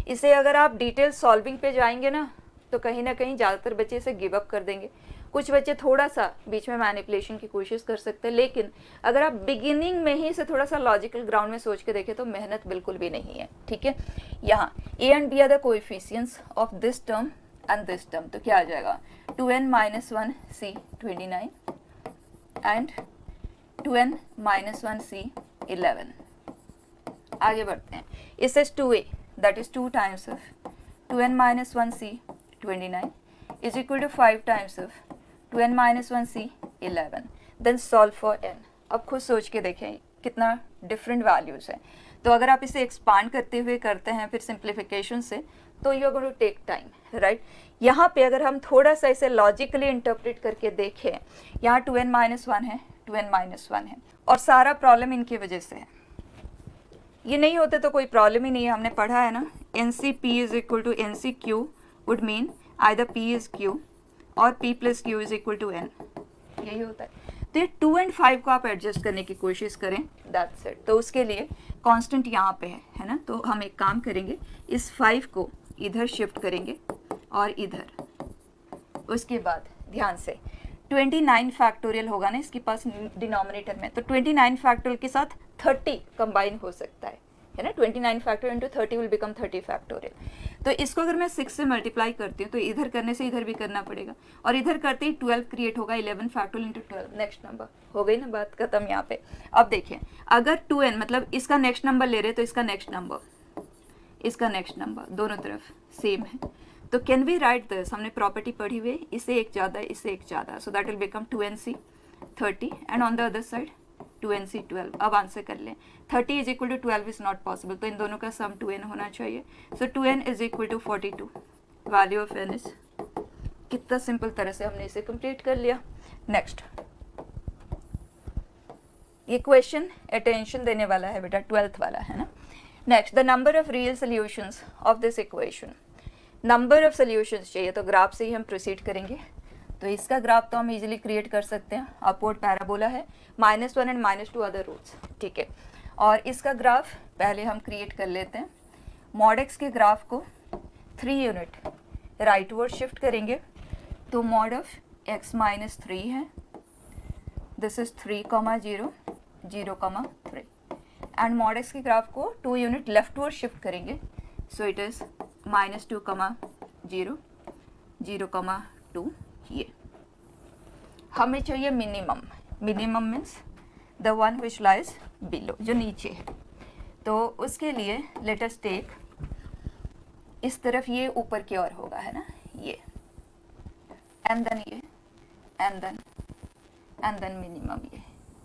इसे अगर आप detail solving पे जाएंगे ना तो कहीं ना कहीं ज़्यादातर बच्चे इसे गिव अप कर देंगे. कुछ बच्चे थोड़ा सा बीच में मैनिपुलेशन की कोशिश कर सकते हैं, लेकिन अगर आप बिगिनिंग में ही इसे थोड़ा सा लॉजिकल ग्राउंड में सोच के देखें तो मेहनत बिल्कुल भी नहीं है. ठीक है, यहाँ a and b are the coefficients of this term and this term, तो क्या आ जाएगा 2n minus 1 c 29 and 2n minus 1 c 11. आगे बढ़ते हैं. It says 2a that is 2 times of 2n minus 1 c 29 is equal to 5 times of 2n minus 1 c 11. Then solve for n. अब खुद सोच के देखें कितना डिफरेंट वैल्यूज़ है. तो अगर आप इसे एक्सपांड करते हुए करते हैं फिर सिंप्लीफिकेशन से, तो you are going to take time, right. यहाँ पे अगर हम थोड़ा सा इसे लॉजिकली इंटरप्रेट करके देखें, यहाँ 2n माइनस 1 है, 2n माइनस 1 है, और सारा प्रॉब्लम इनकी वजह से है. ये नहीं होते तो कोई प्रॉब्लम ही नहीं है. हमने पढ़ा है ना, n C p is equal to n C q would mean either p is q और p plus q is equal to n, यही होता है. तो ये 2 and 5 को आप एडजस्ट करने की कोशिश करें, दैट्स इट. तो उसके लिए कांस्टेंट यहाँ पे है ना, तो हम एक काम करेंगे, इस 5 को इधर शिफ्ट करेंगे और इधर. उसके बाद ध्यान से 29 फैक्टोरियल होगा ना इसके पास डिनोमिनेटर में, तो 29 फैक्टोरियल के साथ 30 कंबाइन हो सकता है ना. 29 factorial into 30 will become 30 factorial. तो इसको अगर मैं 6 से मल्टीप्लाई करती हूँ तो इधर करने से इधर भी करना पड़ेगा, और इधर करते ही 12 क्रिएट होगा, 11 फैक्टोरियल इंटू 12 नेक्स्ट नंबर. हो गई ना बात खत्म यहाँ पे. अब देखिए अगर 2n मतलब इसका नेक्स्ट नंबर ले रहे तो इसका नेक्स्ट नंबर, इसका नेक्स्ट नंबर दोनों तरफ सेम है, तो कैन वी राइट दिस, हमने प्रॉपर्टी पढ़ी हुई है, इससे एक ज़्यादा इससे एक ज़्यादा, so that will become 2nc 30 and on the other side 2nc 12. अब आंसर कर लें, 30 is equal to 12 is not possible, तो इन दोनों का सम 2n होना चाहिए, so 2n is equal to 42. Value of n is, कितना सिंपल तरह से हमने इसे कंप्लीट कर लिया. नेक्स्ट ये क्वेश्चन अटेंशन देने वाला है बेटा, 12th वाला है ना. Next, the number of real solutions of this equation. Number of solutions चाहिए तो ग्राफ से ही हम प्रोसीड करेंगे. तो इसका ग्राफ तो हम इजीली क्रिएट कर सकते हैं, अपवर्ड पैराबोला है, -1 एंड -2 अदर रूट्स. ठीक है, और इसका ग्राफ पहले हम क्रिएट कर लेते हैं. मॉड एक्स के ग्राफ को 3 यूनिट राइटवर्ड शिफ्ट करेंगे, तो मॉड ऑफ x माइनस 3 है, this is 3, 0, 0, 3. And mod x के ग्राफ को 2 यूनिट लेफ्टवर्ड शिफ्ट करेंगे, सो इट इज़ -2, 0, 0, 2. ये हमें चाहिए minimum. Minimum means the one which lies below, जो नीचे है. तो उसके लिए लेट अस टेक, इस तरफ ये ऊपर की ओर होगा है ना, ये एंड देन ये एंड देन मिनिमम ये.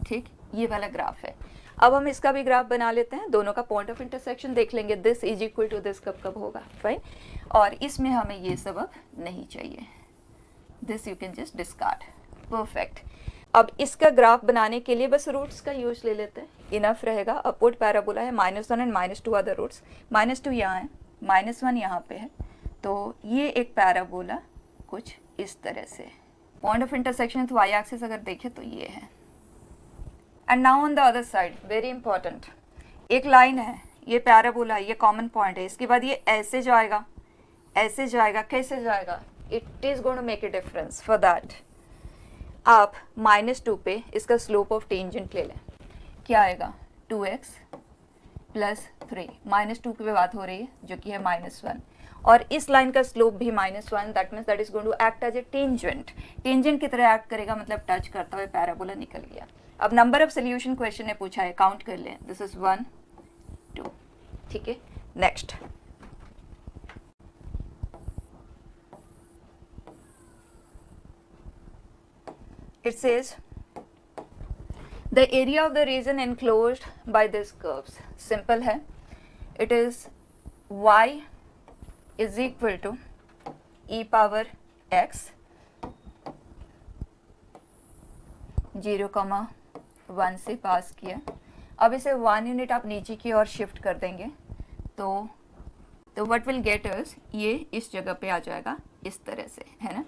ठीक, ये वाला ग्राफ है. अब हम इसका भी ग्राफ बना लेते हैं, दोनों का पॉइंट ऑफ इंटरसेक्शन देख लेंगे, this is equal to this कब कब होगा, फाइन. और इसमें हमें ये सब अब नहीं चाहिए, this you can just discard. Perfect. अब इसका ग्राफ बनाने के लिए बस रूट्स का यूज ले लेते हैं, इनफ रहेगा. अपवर्ड पैराबोला है, -1 एंड -2 अदर रूट्स, -2 यहाँ है, -1 यहाँ पे है, तो ये एक पैराबोला कुछ इस तरह से. पॉइंट ऑफ इंटरसेक्शन तो वाई एक्सिस अगर देखें तो ये है. And now on the other side, very important, एक लाइन है, ये पैराबोला, ये कॉमन पॉइंट है, इसके बाद ये ऐसे जाएगा, ऐसे जाएगा, कैसे जाएगा, it is going to make a difference. For that आप -2 पे इसका स्लोप ऑफ टेंजेंट ले लें, क्या आएगा 2x प्लस 3. -2 पे बात हो रही है जो कि है -1, और इस लाइन का स्लोप भी -1, that means that is going to act as a tangent. Tangent की तरह एक्ट करेगा, मतलब टच करता हुआ पैराबोला निकल गया. अब नंबर ऑफ सोल्यूशन क्वेश्चन ने पूछा है, काउंट कर लें, दिस इज 1, 2. ठीक है, next it says the area of the region enclosed by these curves. Simple है, it is y is equal to e power x 0,1 से पास किया. अब इसे 1 यूनिट आप नीचे की ओर शिफ्ट कर देंगे तो व्हाट विल गेट इज ये इस जगह पे आ जाएगा इस तरह से, है ना.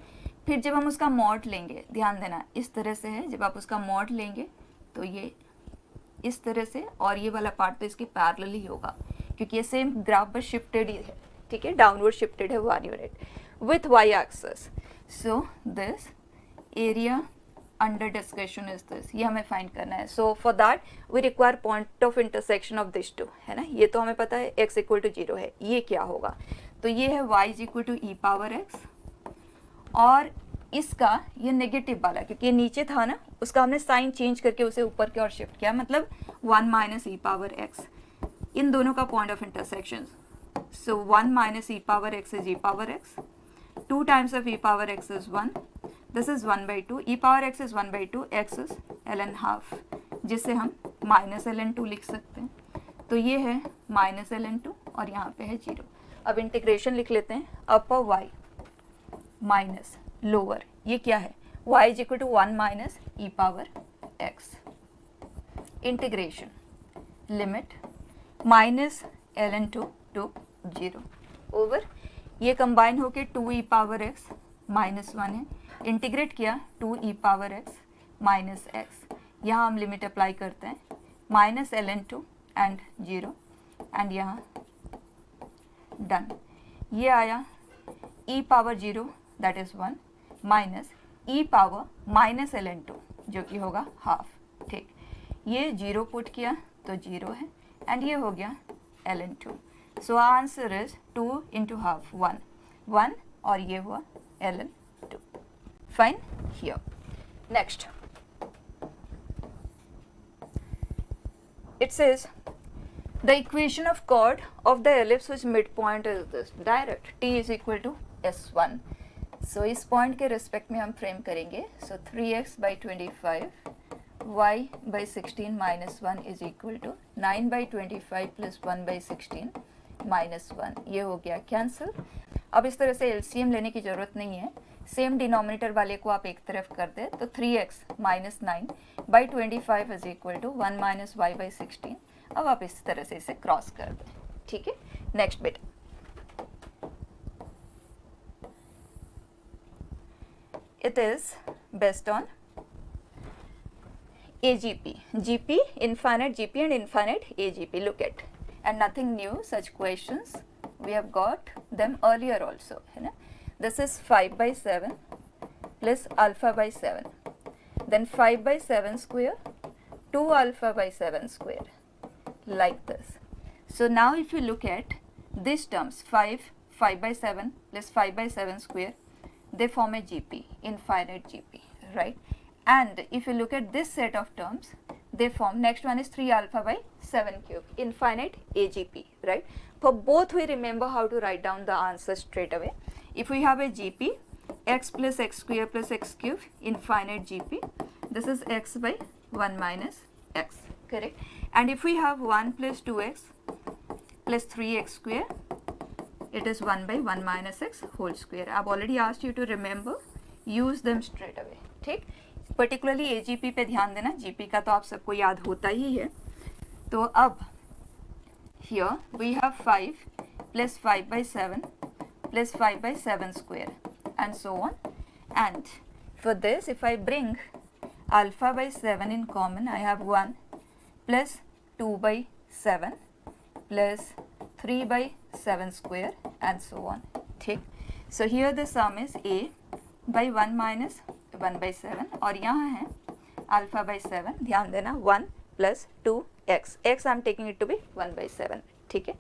फिर जब हम उसका मॉड लेंगे, ध्यान देना इस तरह से है, जब आप उसका मॉड लेंगे तो ये इस तरह से, और ये वाला पार्ट तो इसके पैरेलल ही होगा क्योंकि ये सेम ग्राफ पर शिफ्टेड ही है, ठीक है, डाउनवर्ड शिफ्टेड है 1 unit with y axis. So this area under discussion is this, ये हमें फाइंड करना है. So for that we require point of intersection of this two, है ना. ये तो हमें पता है x इक्वल टू 0 है, ये क्या होगा, तो ये है y is equal to e power x, और इसका ये नेगेटिव वाला क्योंकि ये नीचे था ना, उसका हमने साइन चेंज करके उसे ऊपर की ओर शिफ्ट किया, मतलब 1 माइनस ई पावर x, इन दोनों का point of intersection. So 1 minus e power x is E power x, 2 times of E power x is 1, this is 1/2, E power x is 1/2, x is ln½ जिसे हम minus ln2 लिख सकते हैं. तो ये है माइनस ln2 और यहाँ पे है 0. अब इंटीग्रेशन लिख लेते हैं, अपर y माइनस लोअर, ये क्या है, y is equal to 1 minus e power x, integration limit minus ln2 to 0 over, ये कंबाइन होके 2 ई पावर x माइनस 1 है, इंटीग्रेट किया 2 ई पावर x माइनस x, यहाँ हम लिमिट अप्लाई करते हैं माइनस ln2 एंड 0 एंड यहाँ डन. ये आया e power 0 that is 1 minus e power minus ln2 जो कि होगा हाफ. ठीक, ये 0 पुट किया तो 0 है एंड ये हो गया ln2. So answer is 2 into half 1 और ये हुआ ln2. Fine. Here next it says the equation of chord of the ellipse whose midpoint is this, direct t is equal to s1. so इस point के respect में हम frame करेंगे. so 3x by 25 y by 16 minus 1 is equal to 9 by 25 plus 1 by 16 minus 1. ये हो गया cancel. अब इस तरह से LCM लेने की ज़रूरत नहीं है, सेम डिनोमिनेटर वाले को आप एक तरफ कर दे तो 3x minus 9 by 25 is equal to 1 minus y by 16. अब आप इस तरह से इसे क्रॉस कर दें. ठीक है, next bit. It is based on AGP, GP, infinite GP and infinite AGP. Look at, and nothing new, such questions we have got them earlier also, है ना. This is 5 by 7 plus alpha by 7, then 5 by 7 square, 2 alpha by 7 square, like this. So now if you look at these terms, 5 by 7 plus 5 by 7 square, they form a GP, infinite GP, right? And if you look at this set of terms, they form, next one is 3 alpha by 7 cube, infinite AGP, right? For both we remember how to write down the answer straight away. If we have a GP, x plus x square plus x cube, infinite GP, this is x by 1 minus x, correct? And if we have 1 plus 2x plus 3x square, it is 1 by 1 minus x whole square. I've already asked you to remember, use them straight away, ठीक? Particularly AGP पे ध्यान देना, GP का तो आप सबको याद होता ही है. तो अब here we have 5 plus 5 by 7 plus 5 by 7 square and so on. And for this, if I bring alpha by 7 in common, I have 1 plus 2 by 7 plus 3 by 7 square and so on. ठीक, so here the sum is a by 1 minus 1 by 7 और यहाँ है alpha by 7. ध्यान देना 1 plus 2x, x I am taking it to be 1 by 7. ठीक है,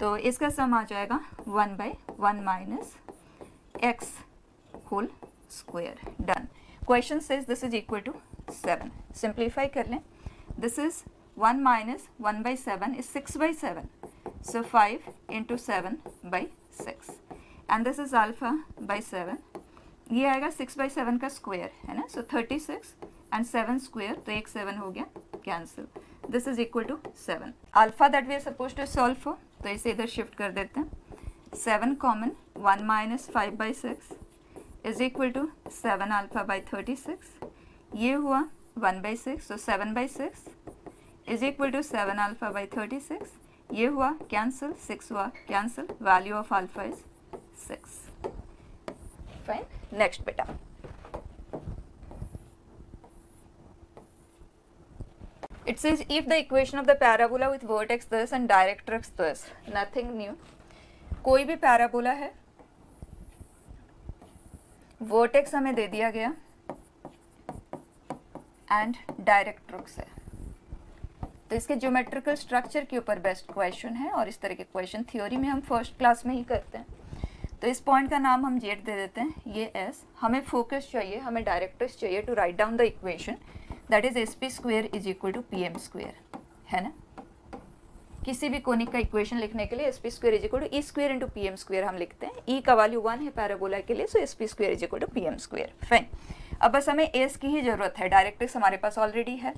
तो इसका सम आ जाएगा 1 by 1 minus x whole square. Done. Question says this is equal to 7. Simplify कर लें. This is 1 minus 1 by 7 is 6 by 7. So 5 into 7 by 6. And this is alpha by 7 ये आएगा 6/7 का स्क्वायर है ना, सो 36 एंड 7 स्क्वायर, तो एक 7 हो गया, cancel, this is equal to 7. Alpha that we are suppose to solve for, तो इसे इधर शिफ्ट कर देते हैं. 7 common, 1 minus 5/6 is equal to 7 alpha by 36. ये हुआ 1/6, so 7/6 is equal to 7 alpha by 36. ये हुआ कैंसिल, 6 हुआ cancel, value of alpha is 6. Fine. Next बेटा, it says if the equation of the parabola with vertex this and directrix this, nothing new. कोई भी parabola है, vertex हमें दे दिया गया एंड डायरेक्ट्रिक्स है, तो इसके ज्योमेट्रिकल स्ट्रक्चर के ऊपर बेस्ट क्वेश्चन है, और इस तरह के क्वेश्चन थ्योरी में हम फर्स्ट क्लास में ही करते हैं. तो इस पॉइंट का नाम हम जेड दे देते हैं, ये एस. हमें फोकस चाहिए, हमें डायरेक्ट्रिक्स चाहिए to write down the equation that is S P square is equal to P M square, है ना. किसी भी कोनिक का इक्वेशन लिखने के लिए S P square is equal to E square into P M square हम लिखते हैं. ई का वैल्यू 1 है पैराबोला के लिए, so S P square is equal to P M square. Fine. अब बस हमें एस की ही ज़रूरत है, डायरेक्ट्रिक्स हमारे पास ऑलरेडी है.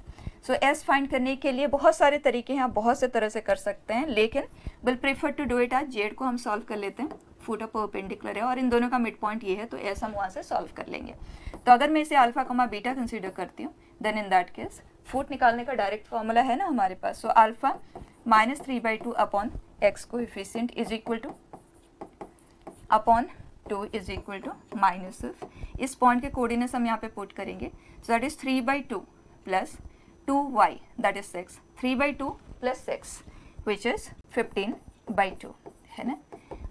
सो एस फाइंड करने के लिए बहुत सारे तरीके हैं, आप बहुत से तरह से कर सकते हैं, लेकिन will prefer to do it आज जेड को हम सॉल्व कर लेते हैं. फुट परपेंडिकुलर है और इन दोनों का मिड पॉइंट ये है, तो एस हम वहाँ से सॉल्व कर लेंगे. तो अगर मैं इसे अल्फा कमा बीटा कंसीडर करती हूँ, then in that case foot निकालने का डायरेक्ट फॉर्मूला है ना हमारे पास. So alpha -3/2 upon x coefficient is equal to upon 2 is equal to minus. इस पॉइंट के कोऑर्डिनेट्स हम यहाँ पे पुट करेंगे, so that is 3/2 plus 2y that is 6. 3/2 plus 6 which is 15/2 है ना,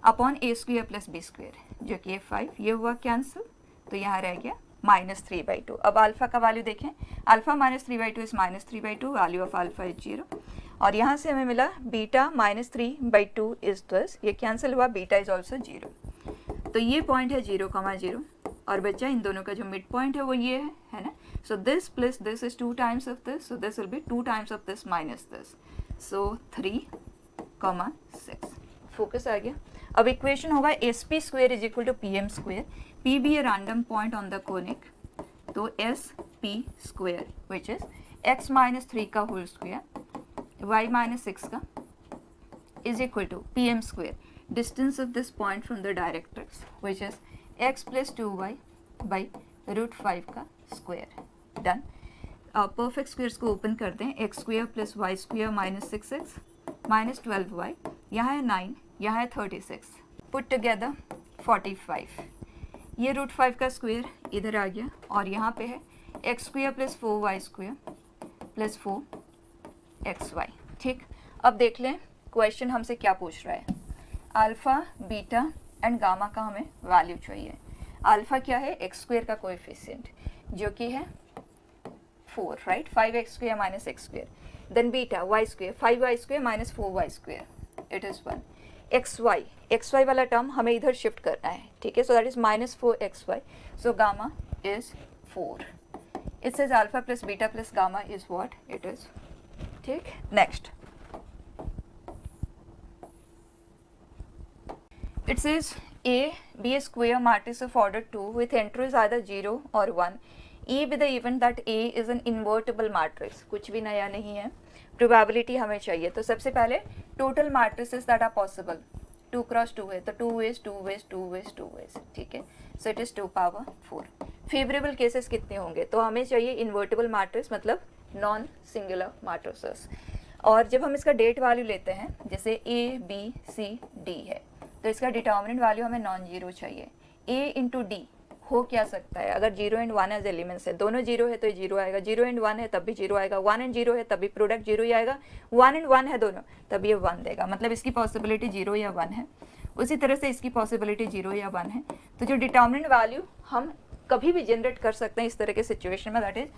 upon a square plus b square जो कि ये 5. ये हुआ कैंसिल, तो यहाँ रह गया -3/2. अब अल्फा का वैल्यू देखें, alpha -3/2 is -3/2, value of alpha is 0. और यहाँ से हमें मिला बीटा -3/2 इज दिस, ये कैंसिल हुआ, बीटा इज ऑल्सो 0. तो ये पॉइंट है 0,0 और बच्चा इन दोनों का जो मिड पॉइंट है वो ये है ना. So this plus this is 2 times of this, so this will be 2 times of this minus this, so 3,6. Focus आ गया. अब इक्वेशन होगा S P square is equal to P M square. P be a random point on the conic, तो S P square which is x minus 3 का whole square y minus 6 का is equal to P M square distance of this point from the directrix which is x plus 2y by √5 का square. Done. Perfect squares को open कर दें, x square plus y square minus 6x minus 12y, यहाँ है 9, यहाँ है 36, put together 45. ये √5 का स्क्वायर इधर आ गया और यहाँ पे है x square plus 4y square plus 4xy. ठीक. अब देख लें क्वेश्चन हमसे क्या पूछ रहा है. अल्फ़ा बीटा एंड गामा का हमें वैल्यू चाहिए. अल्फ़ा क्या है, एक्स स्क्वेयर का कोएफिशिएंट जो कि है 4, right, 5x square minus x square. Then beta y square 5y square minus 4y square, it is 1. X y वाला टर्म हमें इधर शिफ्ट करना है, ठीक है. So that is -4xy, so gamma is 4. It says alpha plus beta plus gamma is what it is. ठीक. Next it says A be a square matrix of order 2 with entries either 0 or 1. E be the event that A is an invertible matrix. कुछ भी नया नहीं है, probability हमें चाहिए. तो सबसे पहले total matrices that are possible 2 cross 2 है, तो 2 ways 2 ways 2 ways 2 ways, ठीक है. सो it is 2 power 4. Favourable cases कितने होंगे, तो हमें चाहिए इन्वर्टिबल मैट्रिक्स मतलब नॉन सिंगुलर मैट्रिसेस. और जब हम इसका डेट वैल्यू लेते हैं, जैसे A B C D है, तो इसका डिटर्मिनेंट वैल्यू हमें नॉन जीरो चाहिए. A इंटू डी हो क्या सकता है, अगर 0 एंड 1 एज एलिमेंट्स है, दोनों 0 है तो 0 आएगा, 0 एंड 1 है तब भी 0 आएगा, 1 एंड 0 है तब भी प्रोडक्ट 0 ही आएगा, 1 एंड 1 है दोनों तब ये 1 देगा. मतलब इसकी पॉसिबिलिटी 0 या 1 है. उसी तरह से इसकी पॉसिबिलिटी 0 या 1 है. तो जो डिटर्मिनेंट वैल्यू हम कभी भी जनरेट कर सकते हैं इस तरह के सिचुएशन में, that is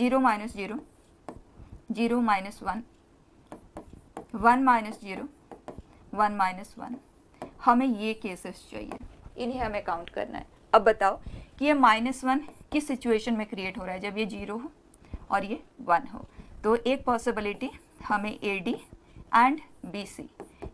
0 minus 0, 0 minus 1, 1 minus 0, 1 minus 1. हमें ये केसेस चाहिए, इन्हें हमें काउंट करना है. अब बताओ कि ये -1 किस सिचुएशन में क्रिएट हो रहा है, जब ये 0 हो और ये 1 हो. तो एक पॉसिबिलिटी हमें AD एंड BC,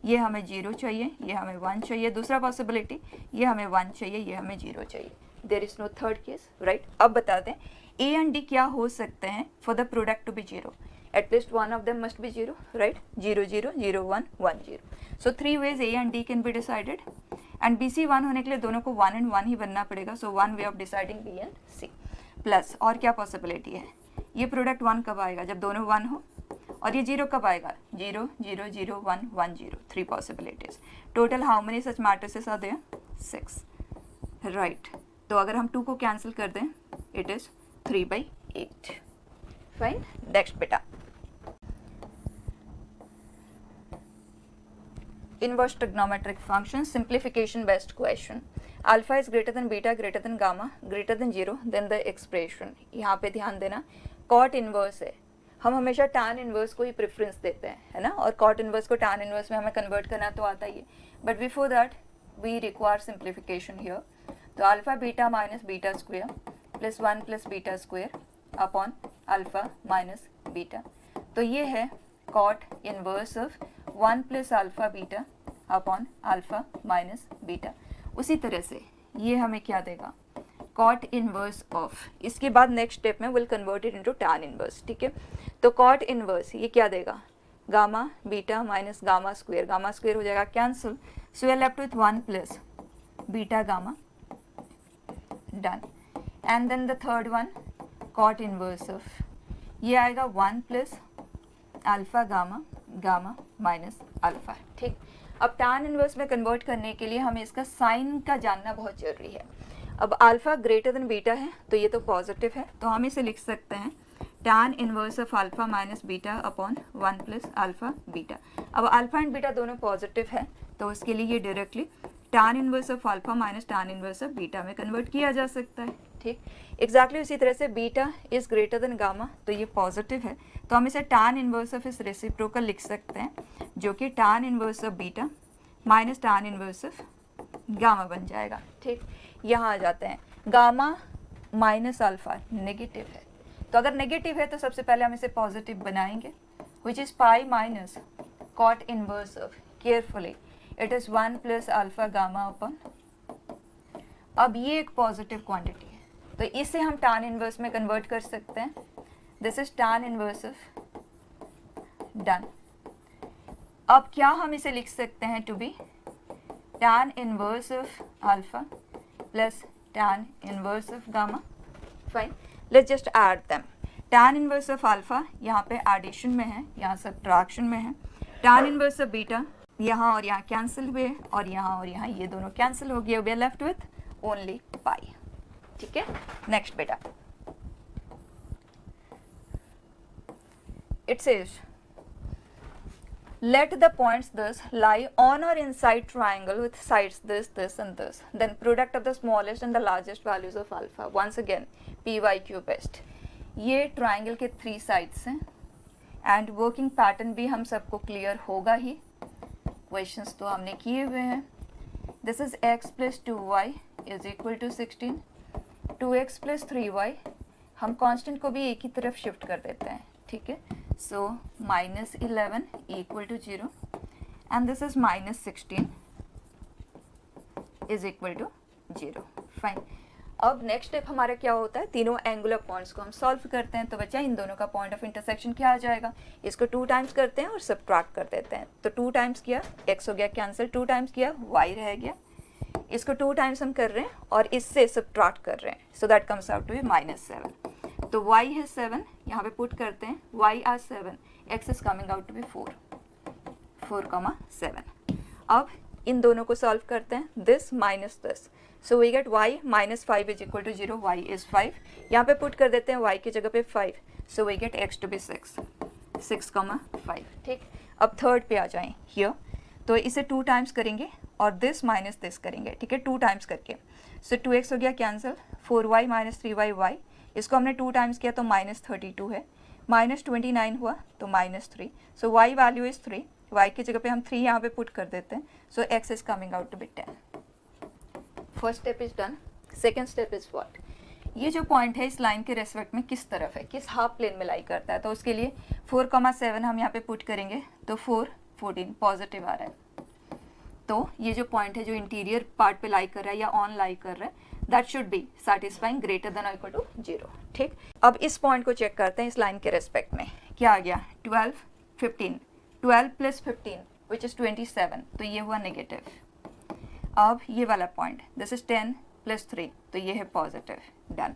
ये हमें 0 चाहिए, ये हमें 1 चाहिए. दूसरा पॉसिबिलिटी ये हमें 1 चाहिए, ये हमें 0 चाहिए. There is no third case, right. अब बता दें ए एंड डी क्या हो सकते हैं for the product to be zero, at least one of them must be zero, right. 0 0 0 1 1 0, so 3 ways A and D can be decided, and B C 1 होने के लिए दोनों को 1 and 1 ही बनना पड़ेगा, so one way of deciding B and C. Plus और क्या पॉसिबिलिटी है, ये प्रोडक्ट 1 कब आएगा, जब दोनों 1 हो, और ये 0 कब आएगा, 0 0 0 1 1 0, 3 possibilities. Total how many such matrices are there, 6, right. तो अगर हम 2 को कैंसिल कर दें, इट इज 3/8। फाइन, नेक्स्ट बेटा, inverse trigonometric function, simplification based question. Alpha is greater than beta, greater than gamma, greater than 0, then the expression. यहाँ पे ध्यान देना, cot inverse है, हम हमेशा tan inverse को ही प्रेफरेंस देते हैं, है ना, और cot inverse को tan inverse में हमें कन्वर्ट करना तो आता ही है, but before that we require simplification here. तो alpha beta minus beta square plus 1 plus beta square upon alpha minus beta, तो ये है cot inverse of 1 plus alpha beta upon alpha minus beta. उसी तरह से ये हमें क्या देगा, cot इनवर्स ऑफ, इसके बाद नेक्स्ट स्टेप में will convert it into tan inverse, ठीक है। तो cot इनवर्स ये क्या देगा, gamma beta minus gamma square हो जाएगा cancel, so we are left with 1 plus beta gamma, done. And then the third one cot inverse of, ये आएगा 1 plus alpha gamma minus alpha, ठीक। अब tan इनवर्स में कन्वर्ट करने के लिए हमें इसका साइन का जानना बहुत जरूरी है। अब अल्फा ग्रेटर देन बीटा है तो ये तो पॉजिटिव है, तो हम इसे लिख सकते हैं tan inverse of alpha minus beta upon 1 plus alpha beta. अब अल्फा एंड बीटा दोनों पॉजिटिव है, तो उसके लिए ये directly tan inverse of alpha minus tan inverse of beta में कन्वर्ट किया जा सकता है, ठीक। एग्जैक्टली उसी तरह से beta is greater than gamma, तो ये पॉजिटिव है, तो हम इसे tan इनवर्स ऑफ इस रेसिप्रोकल लिख सकते हैं, जो कि tan inverse of beta minus tan inverse of gamma बन जाएगा, ठीक। यहाँ आ जाते हैं, गामा माइनस अल्फा नेगेटिव है, तो अगर नेगेटिव है तो सबसे पहले हम इसे पॉजिटिव बनाएंगे, which is pi minus cot inverse of, carefully it is 1 plus alpha gamma upon, अब ये एक पॉजिटिव क्वांटिटी है, तो इसे हम tan इनवर्स में कन्वर्ट कर सकते हैं, this is tan inverse of, done. अब क्या हम इसे लिख सकते हैं to be tan inverse of alpha plus tan inverse of gamma, fine. Let's just add them, tan inverse of alpha यहाँ पे एडिशन में है, यहाँ सब्ट्रैक्शन में है, tan इनवर्स ऑफ बीटा यहाँ और यहाँ कैंसिल हुए, और यहाँ ये दोनों कैंसिल हो गए, we are left with only pi, ठीक है। नेक्स्ट बेटा, it says let the points thus lie on or inside triangle with sides this and this, then product of the smallest and the largest values of alpha, once again PYQ best। ये triangle के 3 sides हैं, and working pattern भी हम सबको clear होगा ही, questions तो हमने किए हुए हैं। This is x plus 2y is equal to 16, 2x plus 3y, हम कांस्टेंट को भी एक ही तरफ शिफ्ट कर देते हैं, ठीक है। So minus 11 equal to 0, and this is minus 16 is equal to 0, fine. अब नेक्स्ट स्टेप हमारा क्या होता है, तीनों एंगुलर पॉइंट्स को हम सॉल्व करते हैं, तो बच्चा इन दोनों का पॉइंट ऑफ इंटरसेक्शन क्या आ जाएगा, इसको 2 टाइम्स करते हैं और सब्ट्रैक्ट कर देते हैं, तो 2 टाइम्स किया x हो गया कैंसिल, 2 टाइम्स किया y रह गया, इसको 2 टाइम्स हम कर रहे हैं और इससे सब्ट्रैक्ट कर रहे हैं, so that comes out to be -7। तो y है 7, यहाँ पे पुट करते हैं, y are 7, x is coming out to be 4,7। अब इन दोनों को सॉल्व करते हैं, this minus this, so we get y minus 5 is equal to 0, y is 5, यहाँ पे पुट कर देते हैं y की जगह पे 5, so we get x to be 6,5, ठीक। अब थर्ड पे आ जाएं हियर, तो इसे 2 टाइम्स करेंगे और दिस माइनस दिस करेंगे, ठीक है, 2 टाइम्स करके, सो 2x हो गया cancel, 4y minus 3y y, इसको हमने 2 टाइम्स किया तो -32 है, -29 हुआ तो -3, सो y वैल्यू इज 3, y की जगह पे हम 3 यहाँ पे पुट कर देते हैं, so x is coming out to be 10। First step is done. Second step is what, ये जो पॉइंट है इस लाइन के रेस्पेक्ट में किस तरफ है, किस हाफ प्लेन में लाई करता है, तो उसके लिए 4,7 हम यहाँ पे पुट करेंगे, तो 4 14 पॉजिटिव आ रहा है, तो ये जो पॉइंट है जो इंटीरियर पार्ट पे लाई कर रहा है या ऑन लाई कर रहा है, that should B satisfying greater than और इक्वल टू 0। ठीक, अब इस पॉइंट को चेक करते हैं इस लाइन के रेस्पेक्ट में। क्या आ गया 12 15, 12 प्लस 15 विच इज 27, तो ये हुआ नेगेटिव। अब ये वाला पॉइंट दिस इज 10 प्लस 3, तो ये है पॉजिटिव। डन।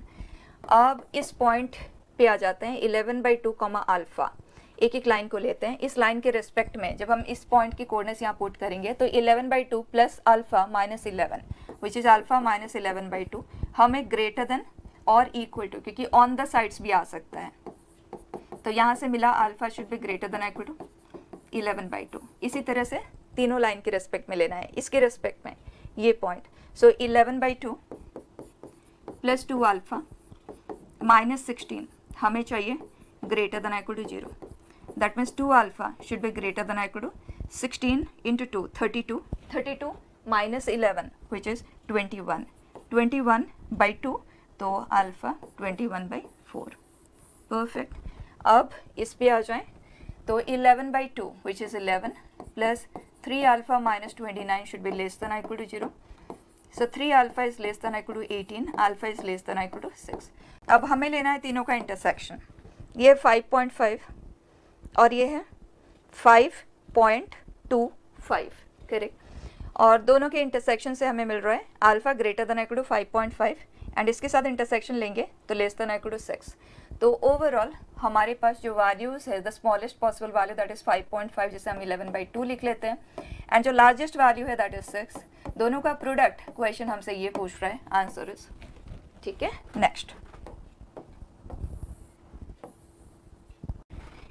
अब इस पॉइंट पे आ जाते हैं 11/2 कॉमा अल्फा। एक एक लाइन को लेते हैं। इस लाइन के रेस्पेक्ट में जब हम इस पॉइंट की कोऑर्डिनेट्स यहाँ पुट करेंगे तो 11/2 plus alpha minus 11 which is alpha minus 11/2 हमें ग्रेटर देन और इक्वल टू, क्योंकि ऑन द साइड्स भी आ सकता है, तो यहाँ से मिला alpha should be greater than equal to 11/2। इसी तरह से तीनों लाइन के रेस्पेक्ट में लेना है। इसके रेस्पेक्ट में ये point, so 11/2 plus 2 alpha minus 16 हमें चाहिए greater than equal to 0। That means 2 alpha should be greater than or equal to 16 into 2, 32. 32 minus 11 which is 21. 21 by 2 तो alpha 21/4. Perfect. अब इस पे आ जाएं तो 11/2 which is 11 plus 3 alpha minus 29 should be less than or equal to 0. So 3 alpha is less than or equal to 18. Alpha is less than or equal to 6. अब हमें लेना है तीनों का इंटरसेक्शन। ये 5.5 और ये है 5.25, करेक्ट। और दोनों के इंटरसेक्शन से हमें मिल रहा है alpha greater than equal to 5.5 and इसके साथ इंटरसेक्शन लेंगे तो लेस देन इक्वल टू 6। तो ओवरऑल हमारे पास जो वैल्यूज है the smallest possible value that is 5.5 जिसे हम 11/2 लिख लेते हैं, एंड जो लार्जेस्ट वैल्यू है दैट इज 6। दोनों का प्रोडक्ट क्वेश्चन हमसे ये पूछ रहा है, आंसर इज। ठीक है, next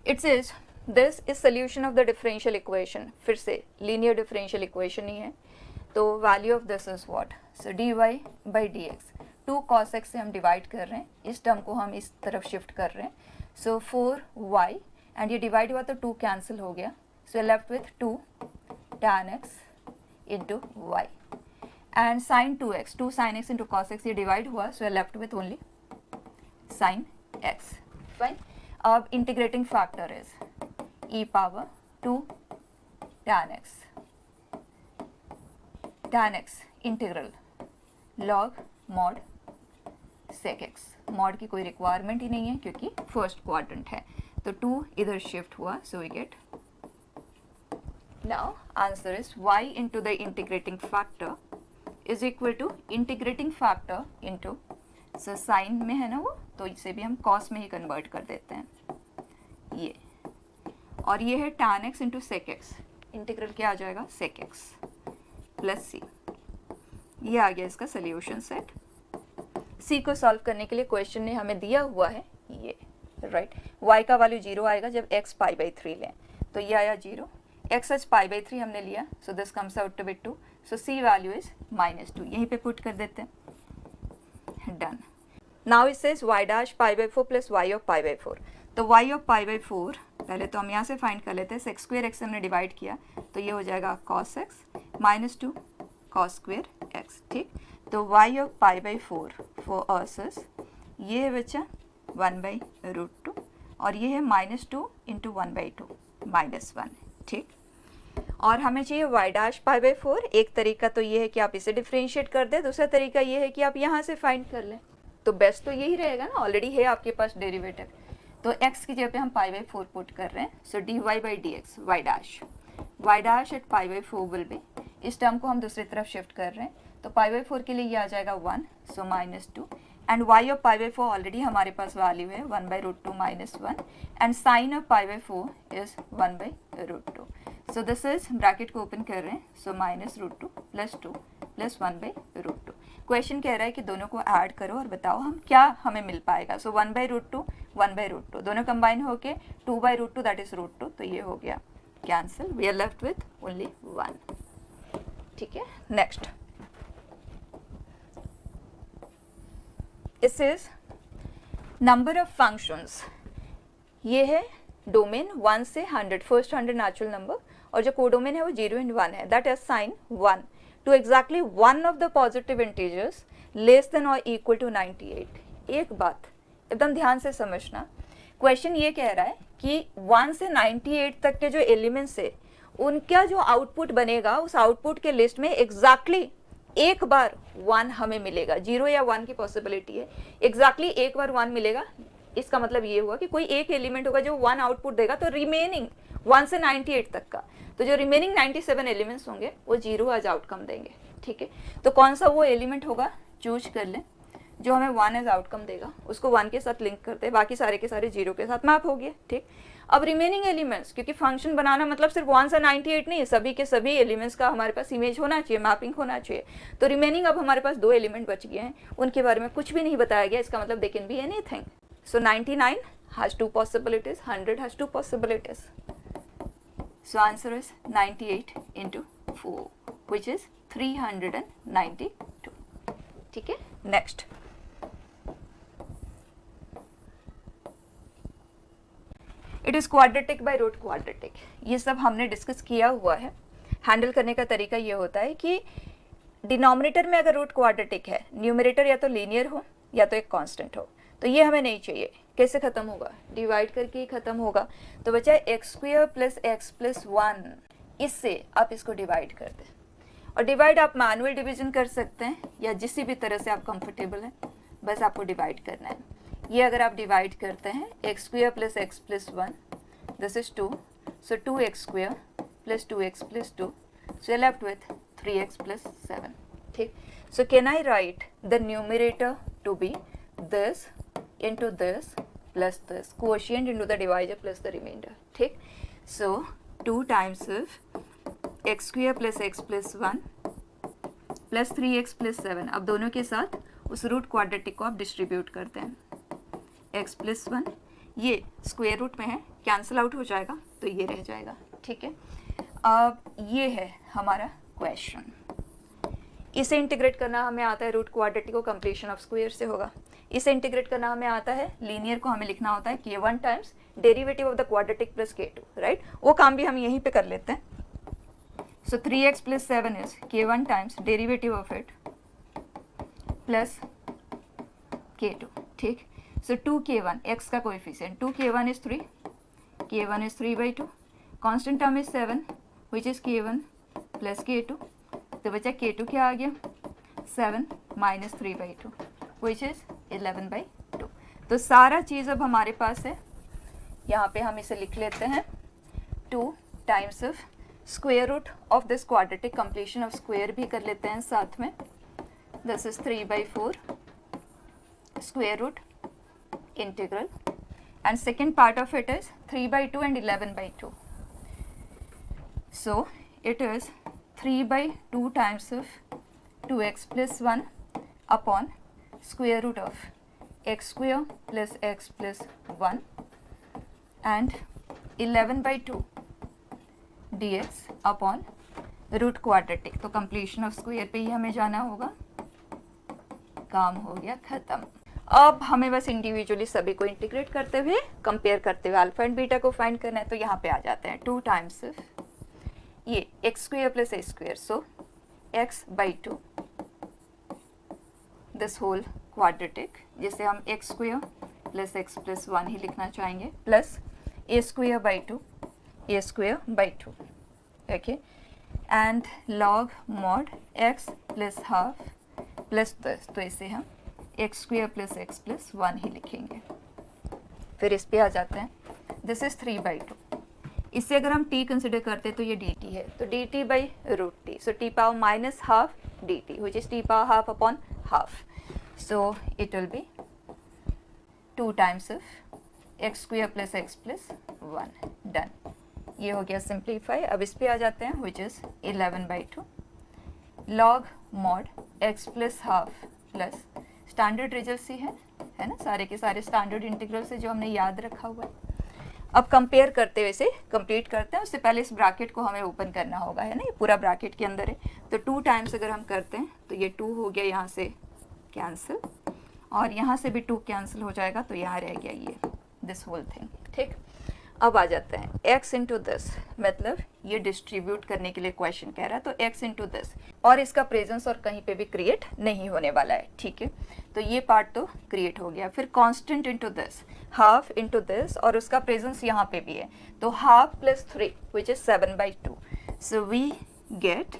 it says this is solution of the differential equation. फिर से लीनियर डिफरेंशियल इक्वेशन ही है, तो value of this is what, so dy/dx 2 cos x से हम डिवाइड कर रहे हैं, इस टर्म को हम इस तरफ शिफ्ट कर रहे हैं, सो 4y एंड ये डिवाइड हुआ तो 2 कैंसिल हो गया, so left with 2 tan x into y and sin 2x, 2 sin x into cos x ये डिवाइड हुआ, so left with only sin x। Fine. अब integrating factor is e power 2 tan x integral log mod sec x। Mod की कोई requirement ही नहीं है क्योंकि first quadrant है, तो 2 इधर शिफ्ट हुआ, so we get now answer is y into the integrating factor is equal to integrating factor into, so sine में है ना वो, तो इसे भी हम कॉस में ही कन्वर्ट कर देते हैं ये, और ये है tan x into sec x, integral क्या आ जाएगा सेक एक्स प्लस सी। ये आ गया इसका सोल्यूशन सेट। सी को सॉल्व करने के लिए क्वेश्चन ने हमें दिया हुआ है ये, राइट। y का वैल्यू 0 आएगा जब x π/3 लें, तो ये आया 0, x एच π/3 हमने लिया, so this comes out to be 2, so c value is -2। यहीं पे पुट कर देते हैं, done. Now it says y dash π/4 plus y of π/4, तो y ऑफ π/4 पहले तो हम यहाँ से फाइंड कर लेते हैं, sec स्क्वेयर x हमने डिवाइड किया तो ये हो जाएगा cos x -2 cos square x। ठीक, तो y of π/4 for us is ये है बच्चा 1/√2 और ये है -2 इंटू 1/2 -1। ठीक, और हमें चाहिए y डैश π/4। एक तरीका तो ये है कि आप इसे डिफ्रेंशिएट कर दें, दूसरा तरीका ये है कि आप यहाँ से फाइंड कर लें, तो बेस्ट तो यही रहेगा ना, ऑलरेडी है आपके पास डेरिवेटिव। तो x की जगह पे हम π/4 पुट कर रहे हैं, so dy/dx y dash at π/4 will be, इस टर्म को हम दूसरी तरफ शिफ्ट कर रहे हैं, तो π/4 के लिए ये आ जाएगा 1, so -2 and y of π/4 already हमारे पास वैल्यू है 1/√2 -1 and sine of π/4 is 1/√2। So this is, bracket को ओपन कर रहे हैं, सो -√2 प्लस 2 प्लस 1/√2। क्वेश्चन कह रहा है कि दोनों को ऐड करो और बताओ हम क्या हमें मिल पाएगा, सो 1/√2 1/√2 दोनों कंबाइन होके 2/√2 दैट इज √2, तो ये हो गया cancel, we are left with only 1। ठीक है, नेक्स्ट इस इज नंबर ऑफ फंक्शंस। ये है डोमेन 1 से 100, फर्स्ट 100 नेचुरल नंबर, और जो कोडोमेन है वो 0 and 1 है, that is sign 1 to exactly one of the positive integers less than और इक्वल टू 98। एक बात एकदम ध्यान से समझना, क्वेश्चन ये कह रहा है कि 1 से 98 तक के जो एलिमेंट्स है उनका जो आउटपुट बनेगा उस आउटपुट के लिस्ट में एग्जैक्टली एक बार 1 हमें मिलेगा, 0 या 1 की पॉसिबिलिटी है, एग्जैक्टली एक बार 1 मिलेगा, इसका मतलब ये हुआ कि कोई एक एलिमेंट होगा जो 1 आउटपुट देगा, तो रिमेनिंग 1 से 98 तक का, तो जो रिमेनिंग 97 एलिमेंट्स होंगे वो 0 एज आउटकम देंगे, ठीक है। तो कौन सा वो एलिमेंट होगा, चूज कर लें जो हमें 1 एज आउटकम देगा, उसको 1 के साथ लिंक करते हैं, बाकी सारे के सारे 0 के साथ मैप हो गए, ठीक। अब रिमेनिंग एलिमेंट्स, क्योंकि फंक्शन बनाना मतलब सिर्फ 1 से 98 नहीं है, सभी के सभी एलिमेंट्स का हमारे पास इमेज होना चाहिए, मैपिंग होना चाहिए। तो रिमेनिंग अब हमारे पास 2 एलिमेंट बच गए हैं, उनके बारे में कुछ भी नहीं बताया गया, इसका मतलब they can be anything. So 99 has 2 possibilities, 100 has 2 possibilities. So answer is 98 into 4 which is 392, ठीक है। Next, it is quadratic by root quadratic, ये सब हमने डिस्कस किया हुआ है। हैंडल करने का तरीका ये होता है कि डिनोमिनेटर में अगर रूट क्वाड्रेटिक है, न्यूमरेटर या तो लीनियर हो या तो एक कांस्टेंट हो, तो ये हमें नहीं चाहिए। कैसे खत्म होगा, डिवाइड करके ही खत्म होगा। तो बचा x square plus x plus 1, इससे आप इसको डिवाइड कर दें, और डिवाइड आप मैनुअल डिवीजन कर सकते हैं या जिस भी तरह से आप कंफर्टेबल हैं, बस आपको डिवाइड करना है। ये अगर आप डिवाइड करते हैं x square plus x plus 1, this is 2, so 2x square plus 2x plus 2, so left with 3x plus 7, ठीक। So can I write the numerator to be this into this plus this, quotient into the divisor plus the remainder, ठीक। so 2 times of x square plus x plus 1 plus 3x plus 7, अब दोनों के साथ उस root quadratic को आप distribute करते हैं, x plus 1, ये स्क्वायर रूट में है, कैंसिल आउट हो जाएगा, तो ये रह जाएगा, ठीक है। अब ये है हमारा क्वेश्चन, इसे इंटीग्रेट करना हमें आता है, रूट क्वाड्रेटिक को कंप्लीशन ऑफ स्क्वायर से होगा। इसे इंटीग्रेट करना हमें आता है, लीनियर को हमें लिखना होता है k1 times derivative of the quadratic plus k2, right. वो काम भी हम यहीं पे कर लेते हैं। सो 3x plus 7 is k1 times derivative of it plus k2, ठीक। सो 2k1, x का coefficient 2k1 is 3, k1 is 3/2, constant term is 7 which is k1 plus k2, तो बचा k2 क्या आ गया, 7 माइनस 3/2 विच इज 11/2। तो सारा चीज़ अब हमारे पास है, यहाँ पे हम इसे लिख लेते हैं 2 times of square root of this quadratic, completion of square भी कर लेते हैं साथ में, this is 3/4 square root integral, and second part of it is 3/2 and 11/2, so it is 3/2 times of 2x plus 1 upon square root of x square plus x plus 1 and 11/2 dx upon root quadratic. तो completion of square पे ही हमें जाना होगा, काम हो गया खत्म। अब हमें बस इंडिविजुअली सभी को इंटीग्रेट करते हुए, कंपेयर करते हुए अल्फा एंड बीटा को फाइंड करना है। तो यहाँ पे आ जाते हैं 2 टाइम्स ये x square plus A square, so x/2 this whole quadratic, जिसे हम x square plus x plus 1 ही लिखना चाहेंगे, plus A square by 2, okay, and log mod x plus half plus this, तो इसे हम x square plus x plus 1 ही लिखेंगे। फिर इस पे आ जाते हैं, दिस इज 3/2, इससे अगर हम t कंसिडर करते हैं तो ये dt है, तो dt by root T, so t power minus half dt which is t power half upon half, so it will be 2 times of x square plus x plus 1, done. ये हो गया simplify. अब इस पे आ जाते हैं which is 11/2 log mod x plus half plus standard result c है ना, सारे के सारे स्टैंडर्ड इंटीग्रल से जो हमने याद रखा हुआ है। अब कंपेयर करते हुए इसे कंप्लीट करते हैं, उससे पहले इस ब्रैकेट को हमें ओपन करना होगा, है ना, ये पूरा ब्रैकेट के अंदर है। तो 2 टाइम्स अगर हम करते हैं तो ये 2 हो गया, यहाँ से कैंसिल, और यहाँ से भी 2 कैंसिल हो जाएगा, तो यहाँ रह गया ये दिस होल थिंग, ठीक। अब आ जाते हैं x इंटू दिस, मतलब ये डिस्ट्रीब्यूट करने के लिए क्वेश्चन कह रहा है, तो x इंटू दिस, और इसका प्रेजेंस और कहीं पे भी क्रिएट नहीं होने वाला है, ठीक है। तो ये पार्ट तो क्रिएट हो गया। फिर constant into this, half into this, और उसका प्रेजेंस यहाँ पे भी है, तो half plus 3 which is 7/2, so we get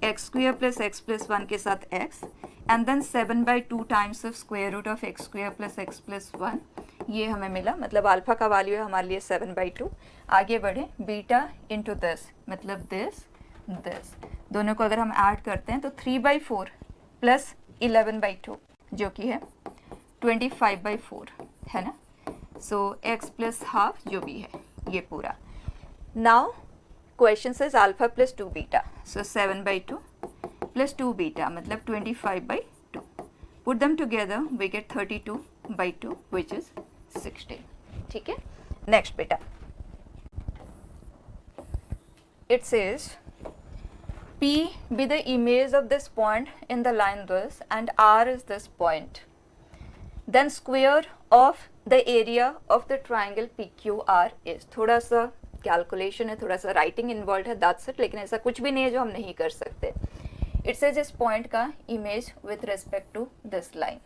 x square plus x plus 1 के साथ x, and then 7/2 times of square root of x square plus x plus 1, ये हमें मिला, मतलब अल्फा का वैल्यू है हमारे लिए 7/2। आगे बढ़े, बीटा इंटू दिस, मतलब दिस, दोनों को अगर हम ऐड करते हैं तो 3/4 प्लस 11/2 जो कि है 25/4 है ना। सो x प्लस हाफ जो भी है ये पूरा। Now question says alpha plus 2 beta, so 7/2 plus 2 beta मतलब 25/2, put them together we get 32/2 which is 16। ठीक है, नेक्स्ट बेटा, it says P be the image of this point in the line this and R is this point, then square of the area of the triangle PQR is, थोड़ा सा calculation है, थोड़ा सा writing involve है, that's it, लेकिन ऐसा कुछ भी नहीं है जो हम नहीं कर सकते। इट सेज इस पॉइंट का image with respect to this line.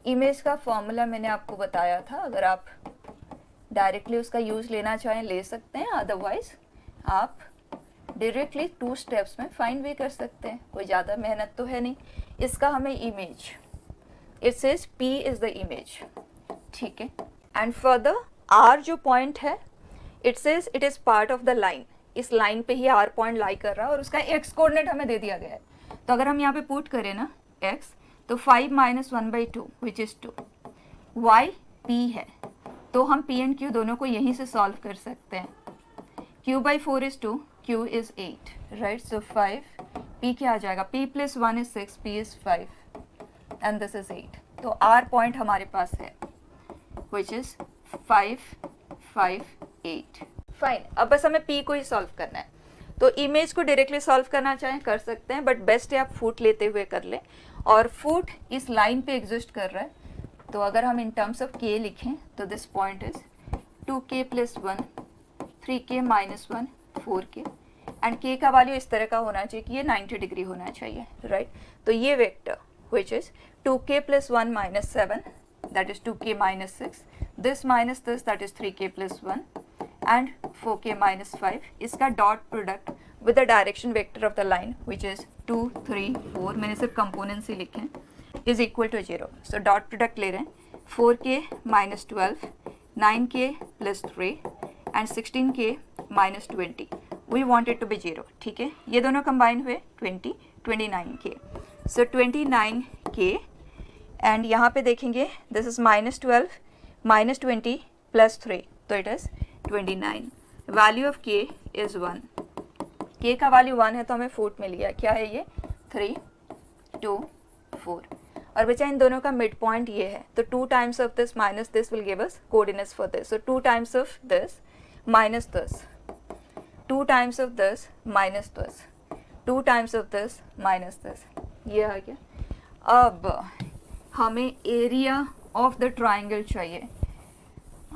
Image का फॉर्मूला मैंने आपको बताया था, अगर आप डायरेक्टली उसका यूज लेना चाहें ले सकते हैं, अदरवाइज आप डायरेक्टली 2 स्टेप्स में फाइंड भी कर सकते हैं, कोई ज़्यादा मेहनत तो है नहीं। इसका हमें image, it says P is the image, ठीक है, एंड फर्दर R जो पॉइंट है, it says it is part of the line, इस लाइन पे ही R पॉइंट लाई कर रहा है और उसका x कोऑर्डिनेट हमें दे दिया गया है। तो अगर हम यहाँ पे पुट करें ना x, तो 5 - 1/2 विच इज 2, y P है, तो हम P एंड Q दोनों को यहीं से सॉल्व कर सकते हैं। Q/4 is 2, Q is 8, right? So 5, P क्या आ जाएगा? P plus 1 is 6, P is 5, and this is 8. तो R पॉइंट हमारे पास है, which is 5, 5, 8. फाइन, अब बस हमें P को ही सॉल्व करना है। तो इमेज को डायरेक्टली सॉल्व करना चाहें कर सकते हैं, बट बेस्ट है आप फुट लेते हुए कर लें, और फुट इस लाइन पे एग्जिस्ट कर रहा है, तो अगर हम इन टर्म्स ऑफ K लिखें तो this point is 2K + 1, 3K - 1, 4K, and K का वैल्यू इस तरह का होना चाहिए कि ये 90 डिग्री होना चाहिए, राइट? तो ये vector which is 2K + 1 - 7, that is 2K - 6, this minus this, that is 3K + 1, and 4K - 5, इसका dot product with the direction vector of the line which is 2, 3, 4, मैंने सिर्फ कंपोनेंट्स ही लिखे हैं, is equal to 0। So dot product ले रहे हैं, 4K - 12, 9K + 3 and 16K - 20, we want it to be 0, ठीक है। ये दोनों कंबाइन हुए 20, 29K, सो 29K, एंड यहाँ पे देखेंगे दिस इज -12 - 20 + 3, तो it is 29। Value of K is 1, K का वैल्यू 1 है तो हमें फुट मिल गया, क्या है ये 3, 2, 4, और बचा इन दोनों का मिड पॉइंट ये है, तो 2 times of this minus this will give us coordinates for this, so 2 times of this minus this, 2 times of this minus this, 2 times of this minus this, ये आ गया। अब हमें एरिया ऑफ द ट्राइंगल चाहिए।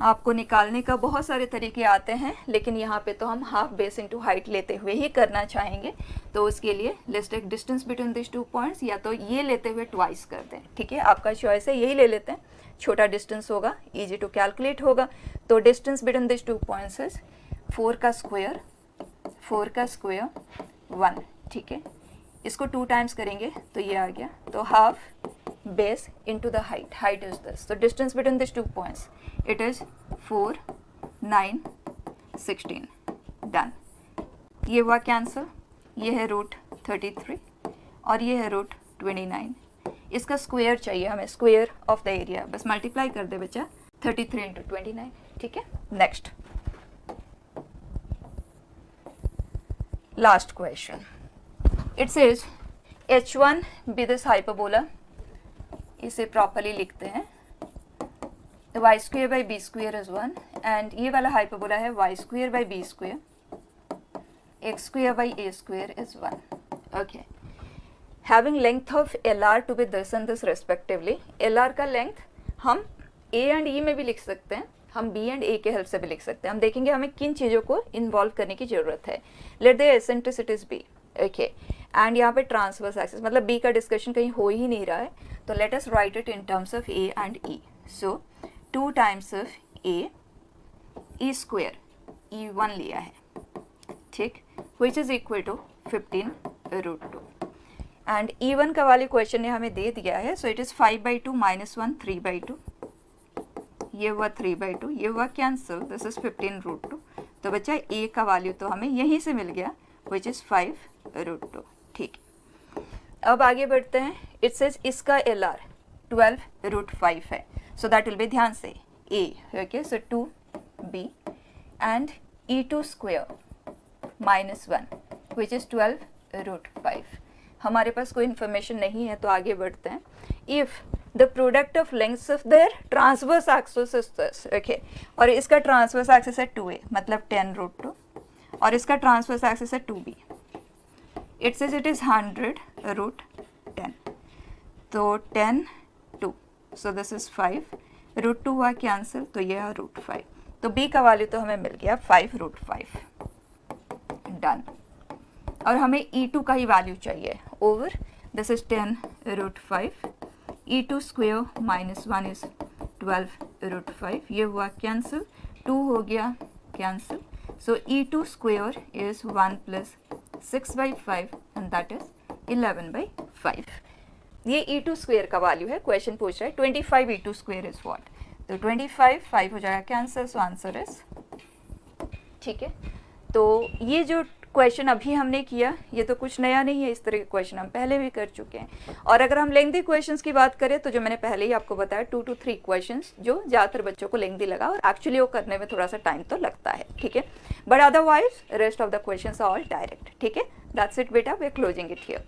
आपको निकालने का बहुत सारे तरीके आते हैं, लेकिन यहाँ पे तो हम हाफ बेस इंटू हाइट लेते हुए ही करना चाहेंगे, तो उसके लिए let's take distance between this 2 points, या तो ये लेते हुए ट्वाइस कर दें, ठीक है, आपका चॉइस है, यही ले लेते हैं, छोटा डिस्टेंस होगा, इजी टू कैलकुलेट होगा। तो distance between this 2 points is 4 का स्क्वायर 1, ठीक है, इसको 2 टाइम्स करेंगे तो ये आ गया, तो half base into the height, height is this, तो distance between this 2 points it is 4, 9, 16, done. ये हुआ कैंसिल, ये है √33 और ये है √29। इसका स्क्वायर चाहिए हमें, स्क्वायर ऑफ द एरिया, बस मल्टीप्लाई कर दे बच्चा, 33 × 29, ठीक है। Next last question, it says H1 be this hyperbola, इसे प्रॉपरली लिखते हैं, y² / b² is 1, एंड ये वाला हाइपरबोला है y² / b², x² / a² is 1, okay. Having length of LR to be this and this respectively, LR का length हम A and E में भी लिख सकते हैं, हम B एंड A के हेल्प से भी लिख सकते हैं, हम देखेंगे हमें किन चीज़ों को इन्वॉल्व करने की ज़रूरत है। Let the eccentricities B, okay, and यहाँ पे ट्रांसवर्स एक्सिस, मतलब B का डिस्कशन कहीं हो ही नहीं रहा है, तो let us write it in terms of A and E। So 2 times of A, E² E1 लिया है, ठीक, which is equal to 15 √2 and E1 का वाली क्वेश्चन ने हमें दे दिया है, सो इट इज़ 5/2 -1 3/2, ये हुआ 3/2, ये हुआ कैंसिल, दिस इज 15√2। तो बच्चा ए का वैल्यू तो हमें यहीं से मिल गया, विच इज़ 5√2। ठीक है, अब आगे बढ़ते हैं। इट सेज इसका LR 12√5 है, सो दैट विल बी, ध्यान से, ए, okay, so 2b and E2 square -1 which is 12√5। हमारे पास कोई इन्फॉर्मेशन नहीं है तो आगे बढ़ते हैं। If the product of lengths of their transverse axis is this, okay, और इसका ट्रांसवर्स एक्सिस है 2a, मतलब 10√2, और इसका ट्रांसवर्स एक्सिस है 2b, it says it is 100√10, तो 10 2, सो दिस इज 5, √2 हुआ कैंसिल, तो ये है √5, तो b का वैल्यू तो हमें मिल गया 5√5। डन। और हमें E2 का ही वैल्यू चाहिए, over this is 10√5, E2 square -1 is 12√5, ये हुआ कैंसिल, 2 हो गया cancel, so E2 square is 1 + 6/5 and that is 11/5। ये E2 स्क्वेयर का वैल्यू है, क्वेश्चन पूछ रहा है 25 E2 स्क्वेयर इज व्हाट, तो 25 5 हो जाएगा कैंसिल, सो आंसर इज, ठीक है। तो ये जो क्वेश्चन अभी हमने किया ये तो कुछ नया नहीं है, इस तरह के क्वेश्चन हम पहले भी कर चुके हैं। और अगर हम लेंथी क्वेश्चंस की बात करें तो जो मैंने पहले ही आपको बताया 2 to 3 क्वेश्चंस जो ज़्यादातर बच्चों को लेंथी लगा, और एक्चुअली वो करने में थोड़ा सा टाइम तो लगता है, ठीक है, but otherwise rest of the questions are all direct, ठीक है। दैट्स इट बेटा, we are closing it here.